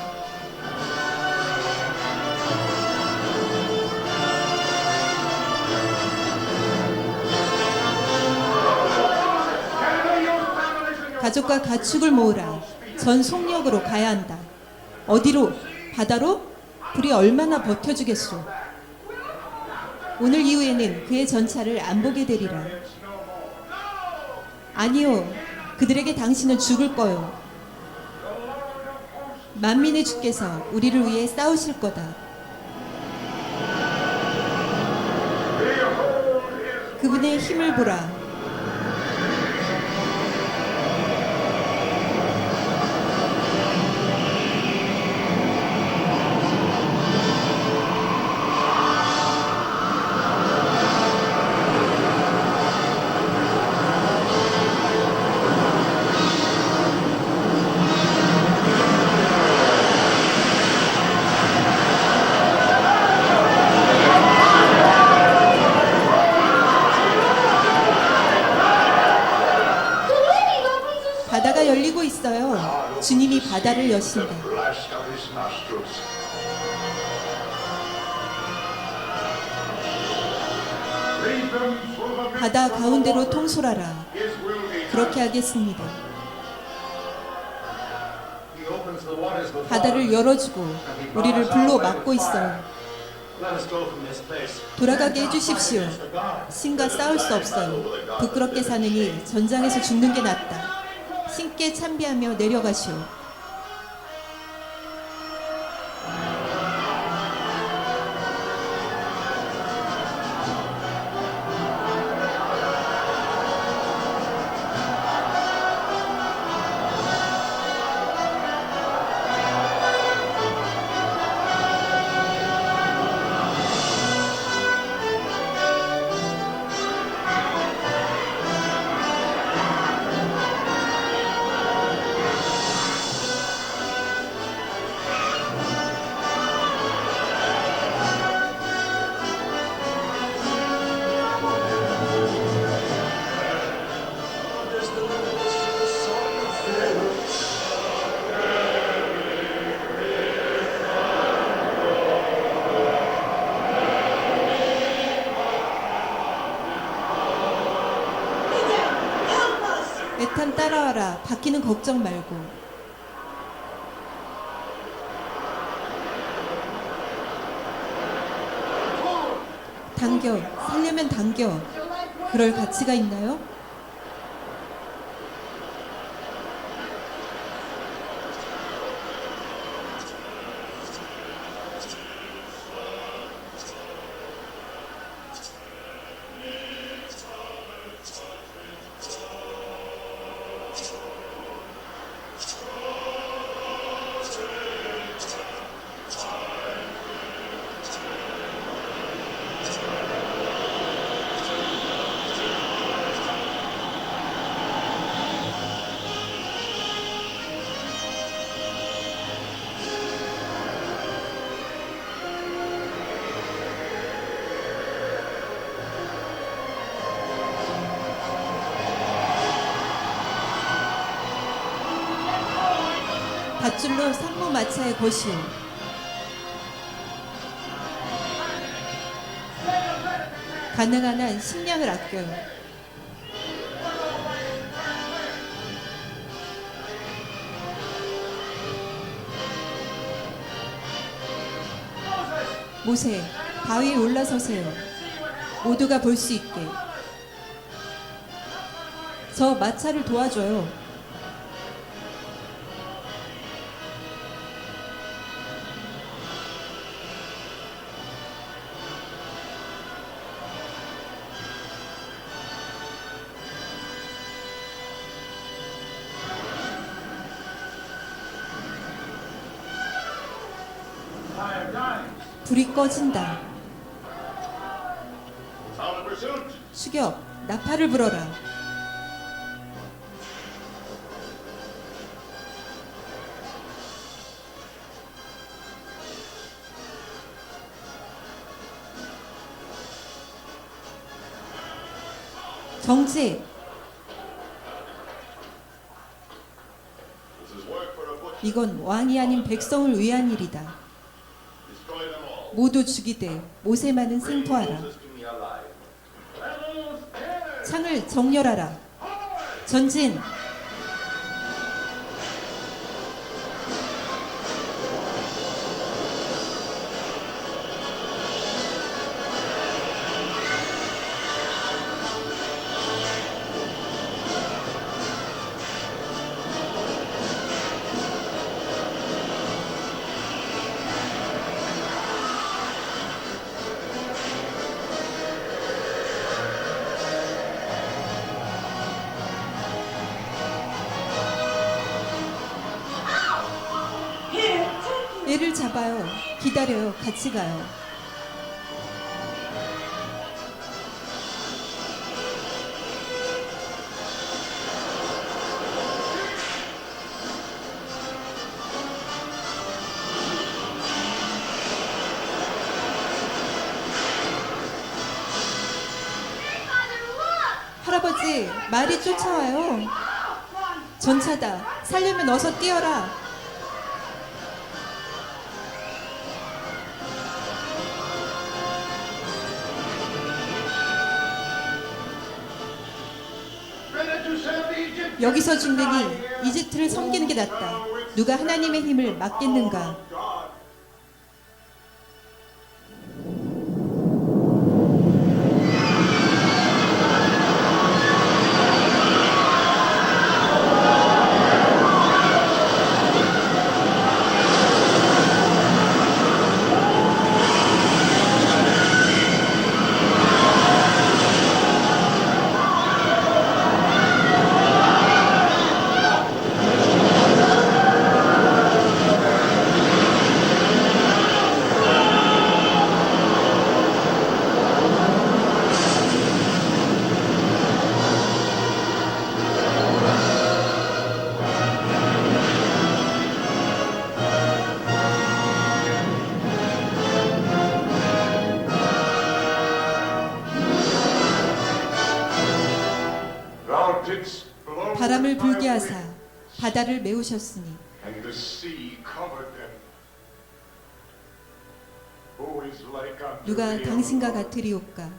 가족과 가축을 모으라. 전 속력으로 가야 한다. 어디로? 바다로? 불이 얼마나 버텨주겠소. 오늘 이후에는 그의 전차를 안 보게 되리라. 아니요, 그들에게 당신은 죽을 거요. 만민의 주께서 우리를 위해 싸우실 거다. 그분의 힘을 보라. 바다가 열리고 있어요. 주님이 바다를 여신다. Blast of his nostrils. Lead them through the midst 바다 of the 가운데로 waters. 통솔하라. His will be done. 그렇게 하겠습니다. He opens the waters before 바다를 us. 열어주고 우리를 불로 막고 있어요. Let us go from this place. 돌아가게 해주십시오. 신과 싸울 수 없어요. 부끄럽게 사느니 전장에서 죽는 게 낫다. 신께 참비하며 내려가시오. 에탄 따라와라. 바퀴는 걱정 말고. 당겨. 살려면 당겨. 그럴 가치가 있나요? 밧줄로 산모 마차에 거시오. 가능한 한 식량을 아껴요. 모세, 바위에 올라서세요. 모두가 볼 수 있게. 저 마차를 도와줘요. 불이 꺼진다. Sound of pursuit. 수격, 나팔을 불어라. 정지. This is work for a butcher. 이건 왕이 아닌 백성을 위한 일이다. Destroy them all. 모두 죽이되 모세만은 Bring 생포하라. Moses to me alive. 창을 정렬하라. 전진. 배를 잡아요. 기다려요. 같이 가요. 할아버지, 말이 쫓아와요. 전차다. 살려면 어서 뛰어라. Better to serve the Egyptians. 여기서 죽느니 이집트를 섬기는 게 낫다. 누가 하나님의 힘을 막겠는가? God. Thou didst blow 바람을 with thy 불게 하사 wind, 바다를 메우셨으니 and the sea covered them. Who is like unto 누가 thee, O 당신과 Lord? 같으리오까?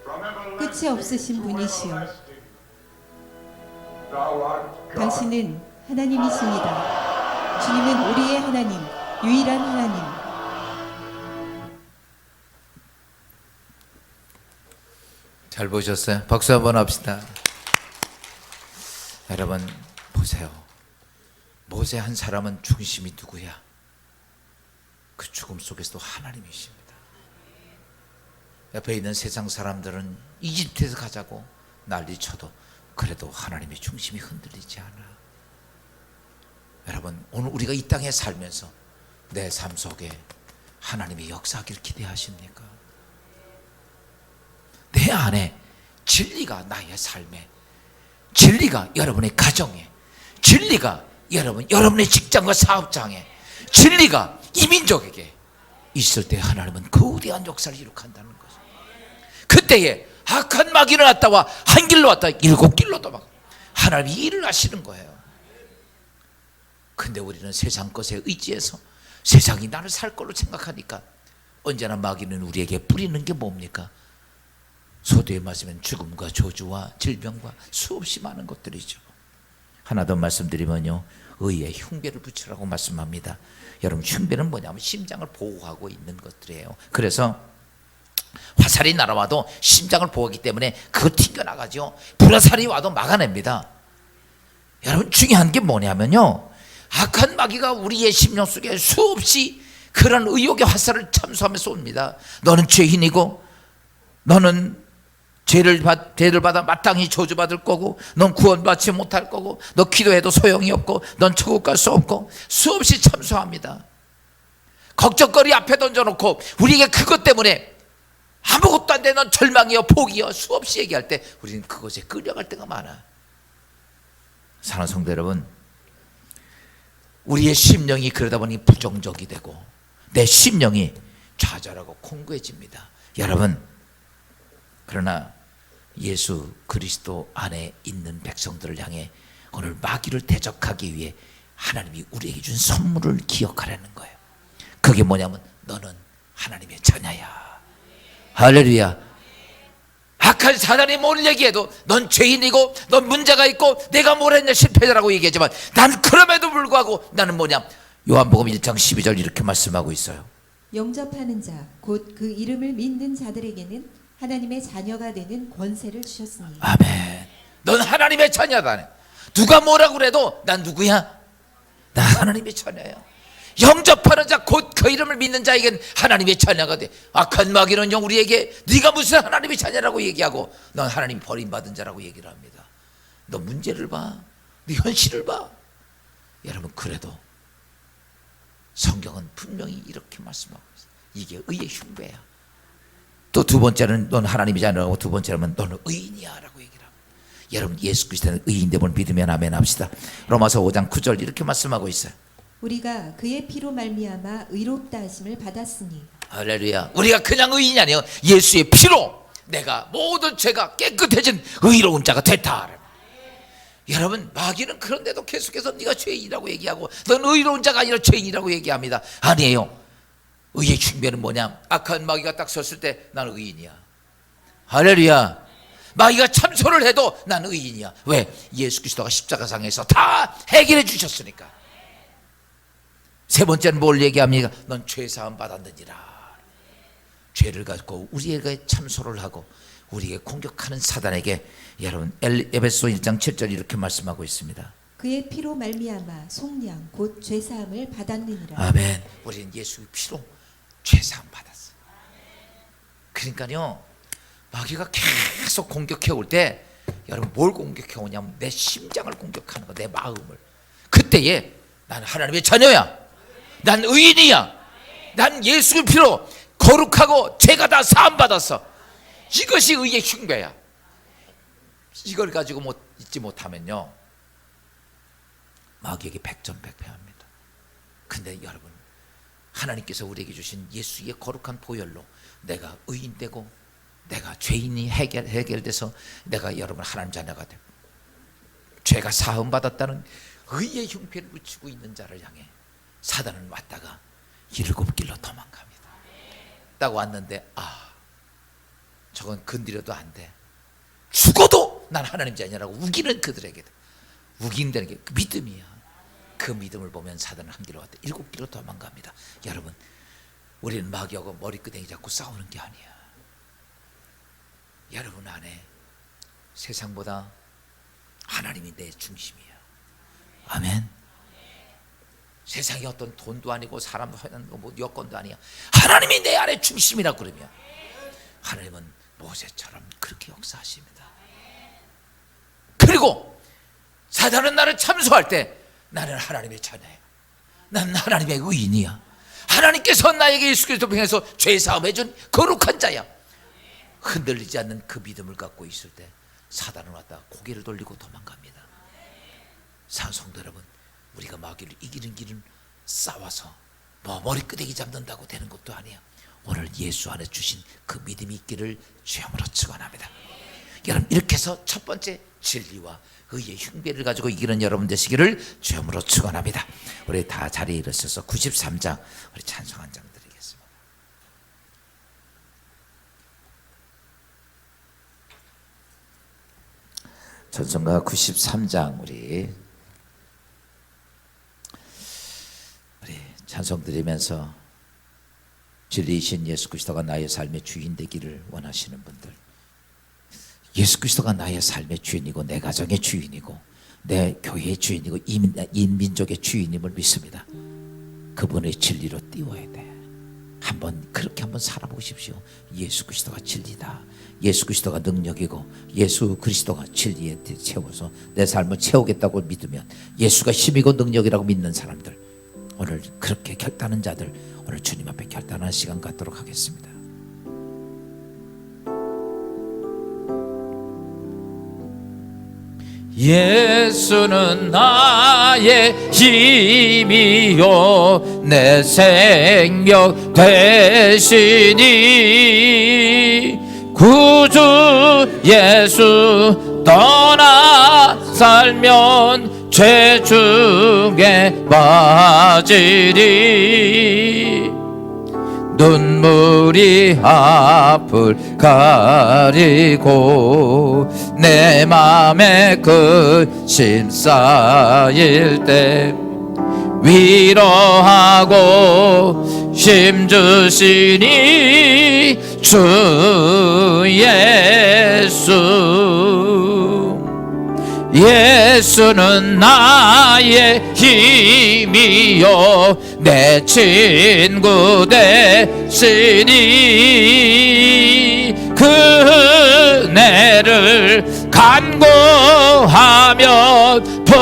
From 끝이 없으신 everlasting to 분이시여. everlasting. Thou art God. 당신은 하나님이십니다. 주님은 우리의 하나님, 유일한 하나님. 잘 보셨어요? 박수 한번 합시다. 여러분 보세요. 모세 한 사람은 중심이 누구야? 그 죽음 속에서도 하나님이십니다. 옆에 있는 세상 사람들은 이집트에서 가자고 난리쳐도 그래도 하나님의 중심이 흔들리지 않아. 여러분 오늘 우리가 이 땅에 살면서 내 삶 속에 하나님의 역사하기를 기대하십니까? 내 안에 진리가 나의 삶에, 진리가 여러분의 가정에, 진리가 여러분의 직장과 사업장에, 진리가 이 민족에게 있을 때 하나님은 거대한 역사를 이룩한다는 거죠. 그때에 악한 마귀는 왔다와 한 길로 왔다 7길로 도망. 하나님이 일을 하시는 거예요. 근데 우리는 세상 것에 의지해서 세상이 나를 살 걸로 생각하니까 언제나 마귀는 우리에게 뿌리는 게 뭡니까? 소두에 맞으면 죽음과 저주와 질병과 수없이 많은 것들이죠. 하나 더 말씀드리면요, 의에 흉배를 붙이라고 말씀합니다. 여러분 흉배는 뭐냐면 심장을 보호하고 있는 것들이에요. 그래서 화살이 날아와도 심장을 보호하기 때문에 그거 튕겨나가죠. 불화살이 와도 막아냅니다. 여러분 중요한 게 뭐냐면요, 악한 마귀가 우리의 심령 속에 수없이 그런 의욕의 화살을 참수하며 쏩니다. 너는 죄인이고 너는 죄를 받아 마땅히 저주받을 거고, 넌 구원받지 못할 거고, 너 기도해도 소용이 없고, 넌 천국 갈 수 없고, 수없이 참수합니다. 걱정거리 앞에 던져놓고 우리에게 그것 때문에 아무것도 안 돼, 넌 절망이여 포기여 수없이 얘기할 때 우리는 그것에 끌려갈 때가 많아. 사랑하는 성도 여러분, 우리의 심령이 그러다 보니 부정적이 되고 내 심령이 좌절하고 공고해집니다. 여러분, 그러나 예수 그리스도 안에 있는 백성들을 향해 오늘 마귀를 대적하기 위해 하나님이 우리에게 준 선물을 기억하라는 거예요. 그게 뭐냐면 너는 하나님의 자녀야. 할렐루야. 악한 사단이 뭘 얘기해도 넌 죄인이고 넌 문제가 있고 내가 뭘 했냐 실패자라고 얘기하지만 난 그럼에도 불구하고 나는 뭐냐, 요한복음 1장 12절 이렇게 말씀하고 있어요. 영접하는 자, 곧 그 이름을 믿는 자들에게는 하나님의 자녀가 되는 권세를 주셨으니. 아멘. 넌 하나님의 자녀다. 누가 뭐라고 그래도 난 누구야? 나 하나님의 자녀야. 영접하는 자, 곧 그 이름을 믿는 자에겐 하나님의 자녀가 돼. 악한 마귀는 우리에게 네가 무슨 하나님의 자녀라고 얘기하고 넌 하나님 버림받은 자라고 얘기를 합니다. 너 문제를 봐, 네 현실을 봐. 여러분 그래도 성경은 분명히 이렇게 말씀하고 있어요. 이게 의의 흉배야. 또 두 번째는 넌 하나님이잖아. 두 번째는 너는 의인이야 라고 얘기를 합니다. 여러분 예수 그리스도는 의인됨을 믿으면 아멘 합시다. 로마서 5장 9절 이렇게 말씀하고 있어요. 우리가 그의 피로 말미암아 의롭다 하심을 받았으니. 할렐루야. 우리가 그냥 의인이 아니에요. 예수의 피로 내가 모든 죄가 깨끗해진 의로운 자가 됐다. 여러분 마귀는 그런데도 계속해서 네가 죄인이라고 얘기하고 넌 의로운 자가 아니라 죄인이라고 얘기합니다. 아니에요. 의의 흉배는 뭐냐? 악한 마귀가 딱 섰을 때 나는 의인이야. 할렐루야. 마귀가 참소를 해도 나는 의인이야. 왜? 예수 그리스도가 십자가상에서 다 해결해 주셨으니까. 세 번째는 뭘 얘기합니까? 넌 죄사함 받았느니라. 죄를 갖고 우리에게 참소를 하고 우리에게 공격하는 사단에게 여러분 에베소 1장 7절 이렇게 말씀하고 있습니다. 그의 피로 말미암아 속량 곧 죄사함을 받았느니라. 아멘. 우리는 예수의 피로 죄사함 받았어. 그러니까요 마귀가 계속 공격해 올 때 여러분 뭘 공격해 오냐면 내 심장을 공격하는 거, 내 마음을. 그때에 나는 하나님의 자녀야. 난 의인이야. 난 예수의 피로 거룩하고 죄가 다 사함 받았어. 이것이 의의 흉배야. 이걸 가지고 잊지 못하면요 마귀에게 백전백패합니다. 근데 여러분 하나님께서 우리에게 주신 예수의 거룩한 보혈로 내가 의인되고 내가 죄인이 해결돼서 내가 여러분 하나님 자녀가 되고 죄가 사함 받았다는 의의 흉패를 붙이고 있는 자를 향해 사단은 왔다가 7길로 도망갑니다. 딱 왔는데 저건 건드려도 안 돼. 죽어도 난 하나님 자녀라고 우기는 그들에게 우긴다는 게 그 믿음이야. 그 믿음을 보면 사단은 한 길로 왔다 7길로 도망갑니다. 여러분 우리는 마귀하고 머리끄댕이 잡고 싸우는 게 아니야. 여러분 안에 세상보다 하나님이 내 중심이야. 아멘. 세상이 어떤 돈도 아니고 사람도 뭐 여건도 아니야. 하나님이 내 안에 중심이라고 그러면 하나님은 모세처럼 그렇게 역사하십니다. 그리고 사단은 나를 참소할 때 나는 하나님의 자녀야. 나는 하나님의 의인이야. 하나님께서 나에게 예수 그리스도 통해서 죄사함해 준 거룩한 자야. 흔들리지 않는 그 믿음을 갖고 있을 때 사단은 왔다 고개를 돌리고 도망갑니다. 사랑성도 여러분, 우리가 마귀를 이기는 길은 싸워서 머리끄댕이 잡는다고 되는 것도 아니야. 오늘 예수 안에 주신 그 믿음이 있기를 주여으로 축원합니다. 여러분 이렇게 해서 첫 번째 진리와 의의 흉배를 가지고 이기는 여러분 되시기를 주여으로 축원합니다. 우리 다 자리에 일어서서 93장 우리 찬송 한 장 드리겠습니다. 찬송가 93장 우리 찬송 드리면서 진리이신 예수 그리스도가 나의 삶의 주인 되기를 원하시는 분들, 예수 그리스도가 나의 삶의 주인이고 내 가정의 주인이고 내 교회의 주인이고 인민족의 주인임을 믿습니다. 그분의 진리로 띄워야 돼. 그렇게 한번 살아보십시오. 예수 그리스도가 진리다. 예수 그리스도가 능력이고 예수 그리스도가 진리에 채워서 내 삶을 채우겠다고 믿으면 예수가 힘이고 능력이라고 믿는 사람들, 오늘 그렇게 결단한 자들 오늘 주님 앞에 결단하는 시간 갖도록 하겠습니다. 예수는 나의 힘이요 내 생명 되시니 구주 예수 떠나 살면 죄 중에 빠지리 눈물이 앞을 가리고 내 맘에 근심 쌓일 때 위로하고 힘주시니 주 예수는 나의 힘이요 내 친구 되시니 그 은혜를 간구하면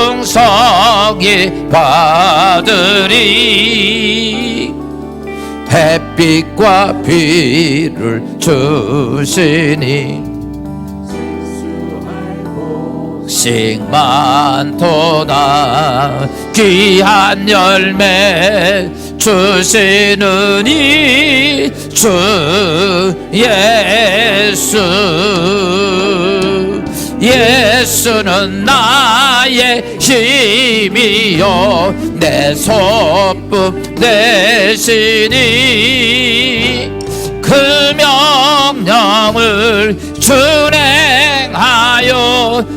충성히 받으리. 햇빛과 비를 주시니 씩만토나 귀한 열매 주시느니 주 예수. 예수는 나의 힘이요 내 소품 되시니 그 명령을 준행하여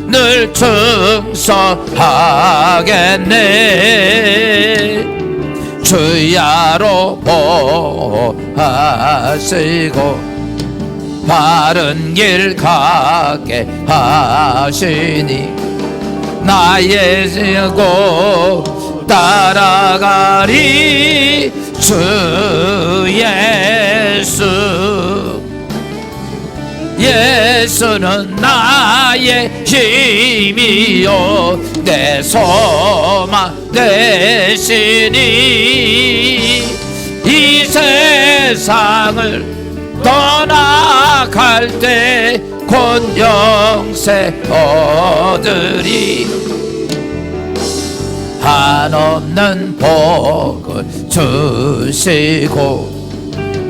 늘 충성하겠네. 주야로 보하시고 바른 길 가게 하시니 나의 지고 따라가리. 주 예수. 예수는 나의 힘이요 내 소망 되시니 이 세상을 떠나갈 때 곧 영생 얻으리. 한없는 복을 주시고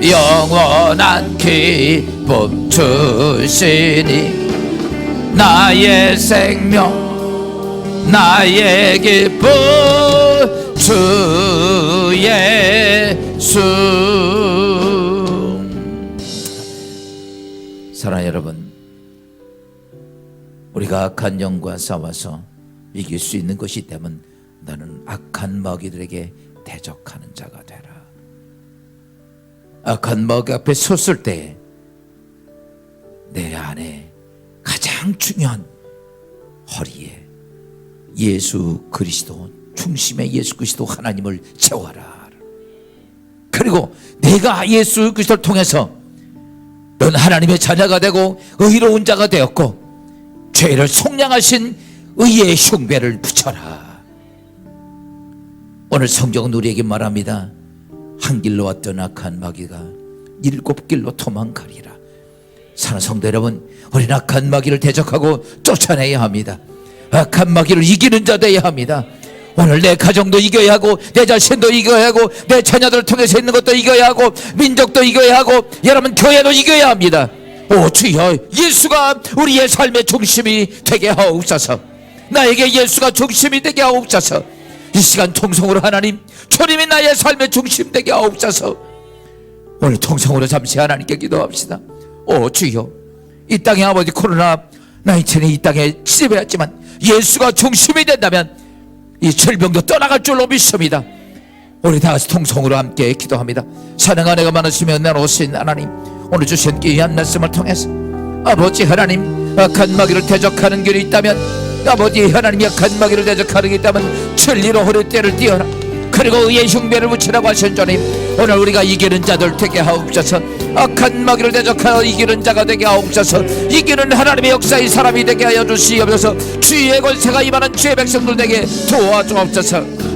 영원한 기쁨 주시니 나의 생명 나의 기쁨 주 예수. 사랑하는 여러분, 우리가 악한 영과 싸워서 이길 수 있는 것이 있다면 너는 악한 마귀들에게 대적하는 자가 되라. 악한 마귀 앞에 섰을 때 내 안에 가장 중요한 허리에 예수 그리스도, 중심의 예수 그리스도 하나님을 채워라. 그리고 내가 예수 그리스도를 통해서 넌 하나님의 자녀가 되고 의로운 자가 되었고 죄를 속량하신 의의 흉배를 붙여라. 오늘 성경은 우리에게 말합니다. 한 길로 왔던 악한 마귀가 7길로 도망가리라. 사랑하는 성도 여러분, 우리는 악한 마귀를 대적하고 쫓아내야 합니다. 악한 마귀를 이기는 자 되어야 합니다. 오늘 내 가정도 이겨야 하고 내 자신도 이겨야 하고 내 자녀들을 통해서 있는 것도 이겨야 하고 민족도 이겨야 하고 여러분 교회도 이겨야 합니다. 오 주여, 예수가 우리의 삶의 중심이 되게 하옵소서. 나에게 예수가 중심이 되게 하옵소서. 이 시간 통성으로 하나님, 주님이 나의 삶의 중심 되게 하옵소서. 오늘 통성으로 잠시 하나님께 기도합시다. 오 주여, 이 땅의 아버지 코로나19이 이 땅에 침입했지만 예수가 중심이 된다면 이 질병도 떠나갈 줄로 믿습니다. 우리 다같이 통성으로 함께 기도합니다. 사랑하는 은혜가 많으시며 은혜로우신 하나님, 오늘 주신 귀한 말씀을 통해서 아버지 하나님, 악한 마귀를 대적하는 길이 있다면, 아버지 하나님이 악한 마귀를 대적하는 게 있다면 진리로 허리띠를 띄어라. 그리고 의의 흉배를 붙이라고 하신 주님, 오늘 우리가 이기는 자들 되게 하옵소서. 악한 마귀를 대적하여 이기는 자가 되게 하옵소서. 이기는 하나님의 역사의 사람이 되게 하여 주시옵소서. 주의 권세가 임하는 주의 백성들 되게 도와주옵소서.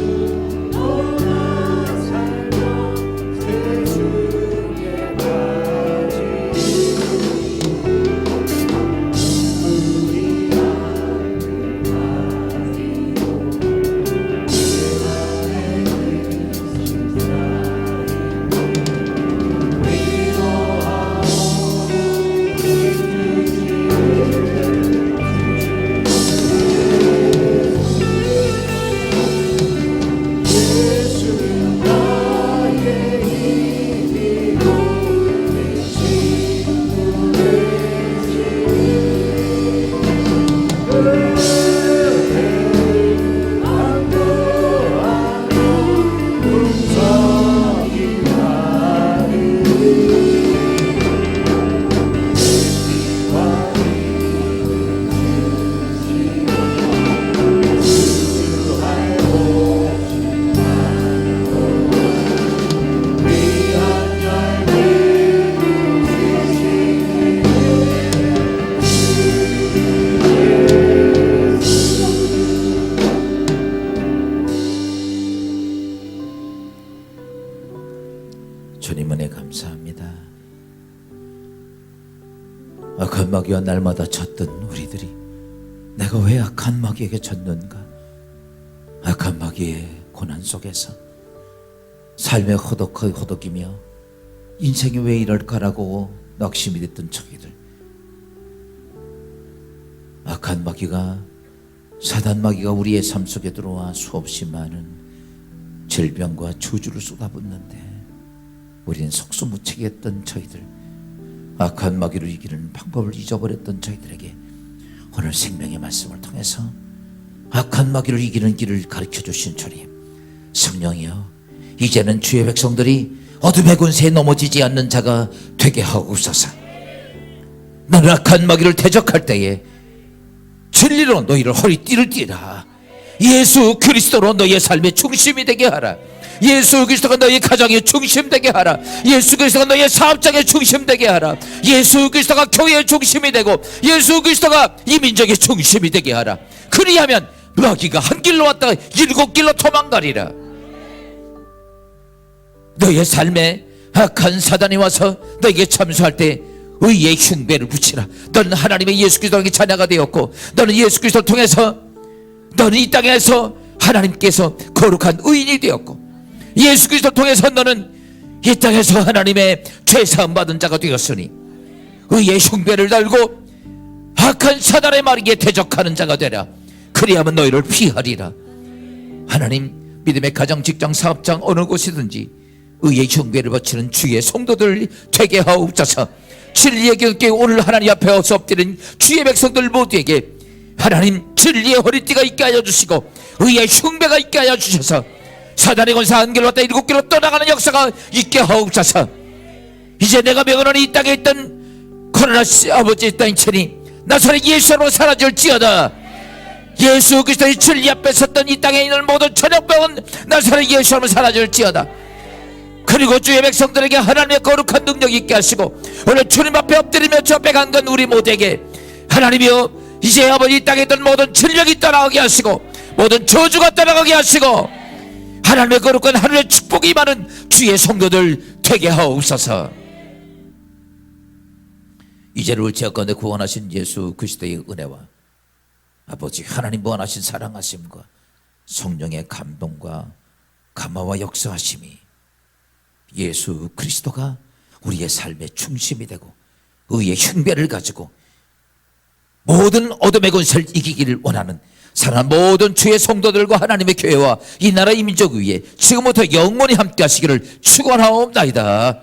주님 은혜 감사합니다. 악한 마귀와 날마다 쳤던 우리들이 내가 왜 악한 마귀에게 졌는가? 악한 마귀의 고난 속에서 삶에 허덕이며 인생이 왜 이럴까라고 낙심이 됐던 저기들, 악한 마귀가, 사단 마귀가 우리의 삶 속에 들어와 수없이 많은 질병과 저주를 쏟아붓는데 우리는 속수무책했던 저희들, 악한 마귀를 이기는 방법을 잊어버렸던 저희들에게 오늘 생명의 말씀을 통해서 악한 마귀를 이기는 길을 가르쳐 주신 주님, 성령이여, 이제는 주의 백성들이 어둠의 권세에 넘어지지 않는 자가 되게 하옵소서. 너는 악한 마귀를 대적할 때에 진리로 너희를 허리띠를 띠라. 예수 그리스도로 너희의 삶의 중심이 되게 하라. 예수 그리스도가 너희 가정의 중심 되게 하라. 예수 그리스도가 너희 사업장의 중심 되게 하라. 예수 그리스도가 교회의 중심이 되고 예수 그리스도가 이 민족의 중심이 되게 하라. 그리하면 마귀가 한 길로 왔다가 7길로 도망가리라. 너희의 삶에 악한 사단이 와서 너에게 참수할 때 의의 흉배를 붙이라. 너는 하나님의 예수 그리스도에게 자녀가 되었고, 너는 예수 그리스도를 통해서 너는 이 땅에서 하나님께서 거룩한 의인이 되었고, 예수 그리스도를 통해서 너는 이 땅에서 하나님의 죄사함 받은 자가 되었으니 의의 흉배를 달고 악한 사단의 마귀에 대적하는 자가 되라. 그리하면 너희를 피하리라. 하나님, 믿음의 가정, 직장, 사업장 어느 곳이든지 의의 흉배를 바치는 주의 성도들 되게 하옵소서. 진리의 격에 오늘 하나님 앞에 어서 엎드린 주의 백성들 모두에게 하나님 진리의 허리띠가 있게 하여 주시고 의의 흉배가 있게 하여 주셔서 사단의 권세 한 길로 왔다 7길로 떠나가는 역사가 있게 하옵소서. 이제 내가 명하노니 이 땅에 있던 코로나 아버지의 땅 친히 나사렛 예수로 사라질지어다. 예수 그리스도의 진리 앞에 섰던 이 땅에 있는 모든 전염병은 나사렛 예수로 사라질지어다. 그리고 주의 백성들에게 하나님의 거룩한 능력이 있게 하시고 오늘 주님 앞에 엎드리며 주 앞에 간건 우리 모두에게 하나님이여, 이제 아버지 이 땅에 있던 모든 질병이 떠나가게 하시고 모든 저주가 떠나가게 하시고 하나님의 거룩한 하늘의 축복이 많은 주의 성도들 되게 하옵소서. 이제를 제어건대 구원하신 예수 그리스도의 은혜와 아버지 하나님 무한하신 사랑하심과 성령의 감동과 감화와 역사하심이 예수 그리스도가 우리의 삶의 중심이 되고 의의 흉배를 가지고 모든 어둠의 권세를 이기기를 원하는 사랑하는 모든 주의 성도들과 하나님의 교회와 이 나라 이 민족 위에 지금부터 영원히 함께 하시기를 축원하옵나이다.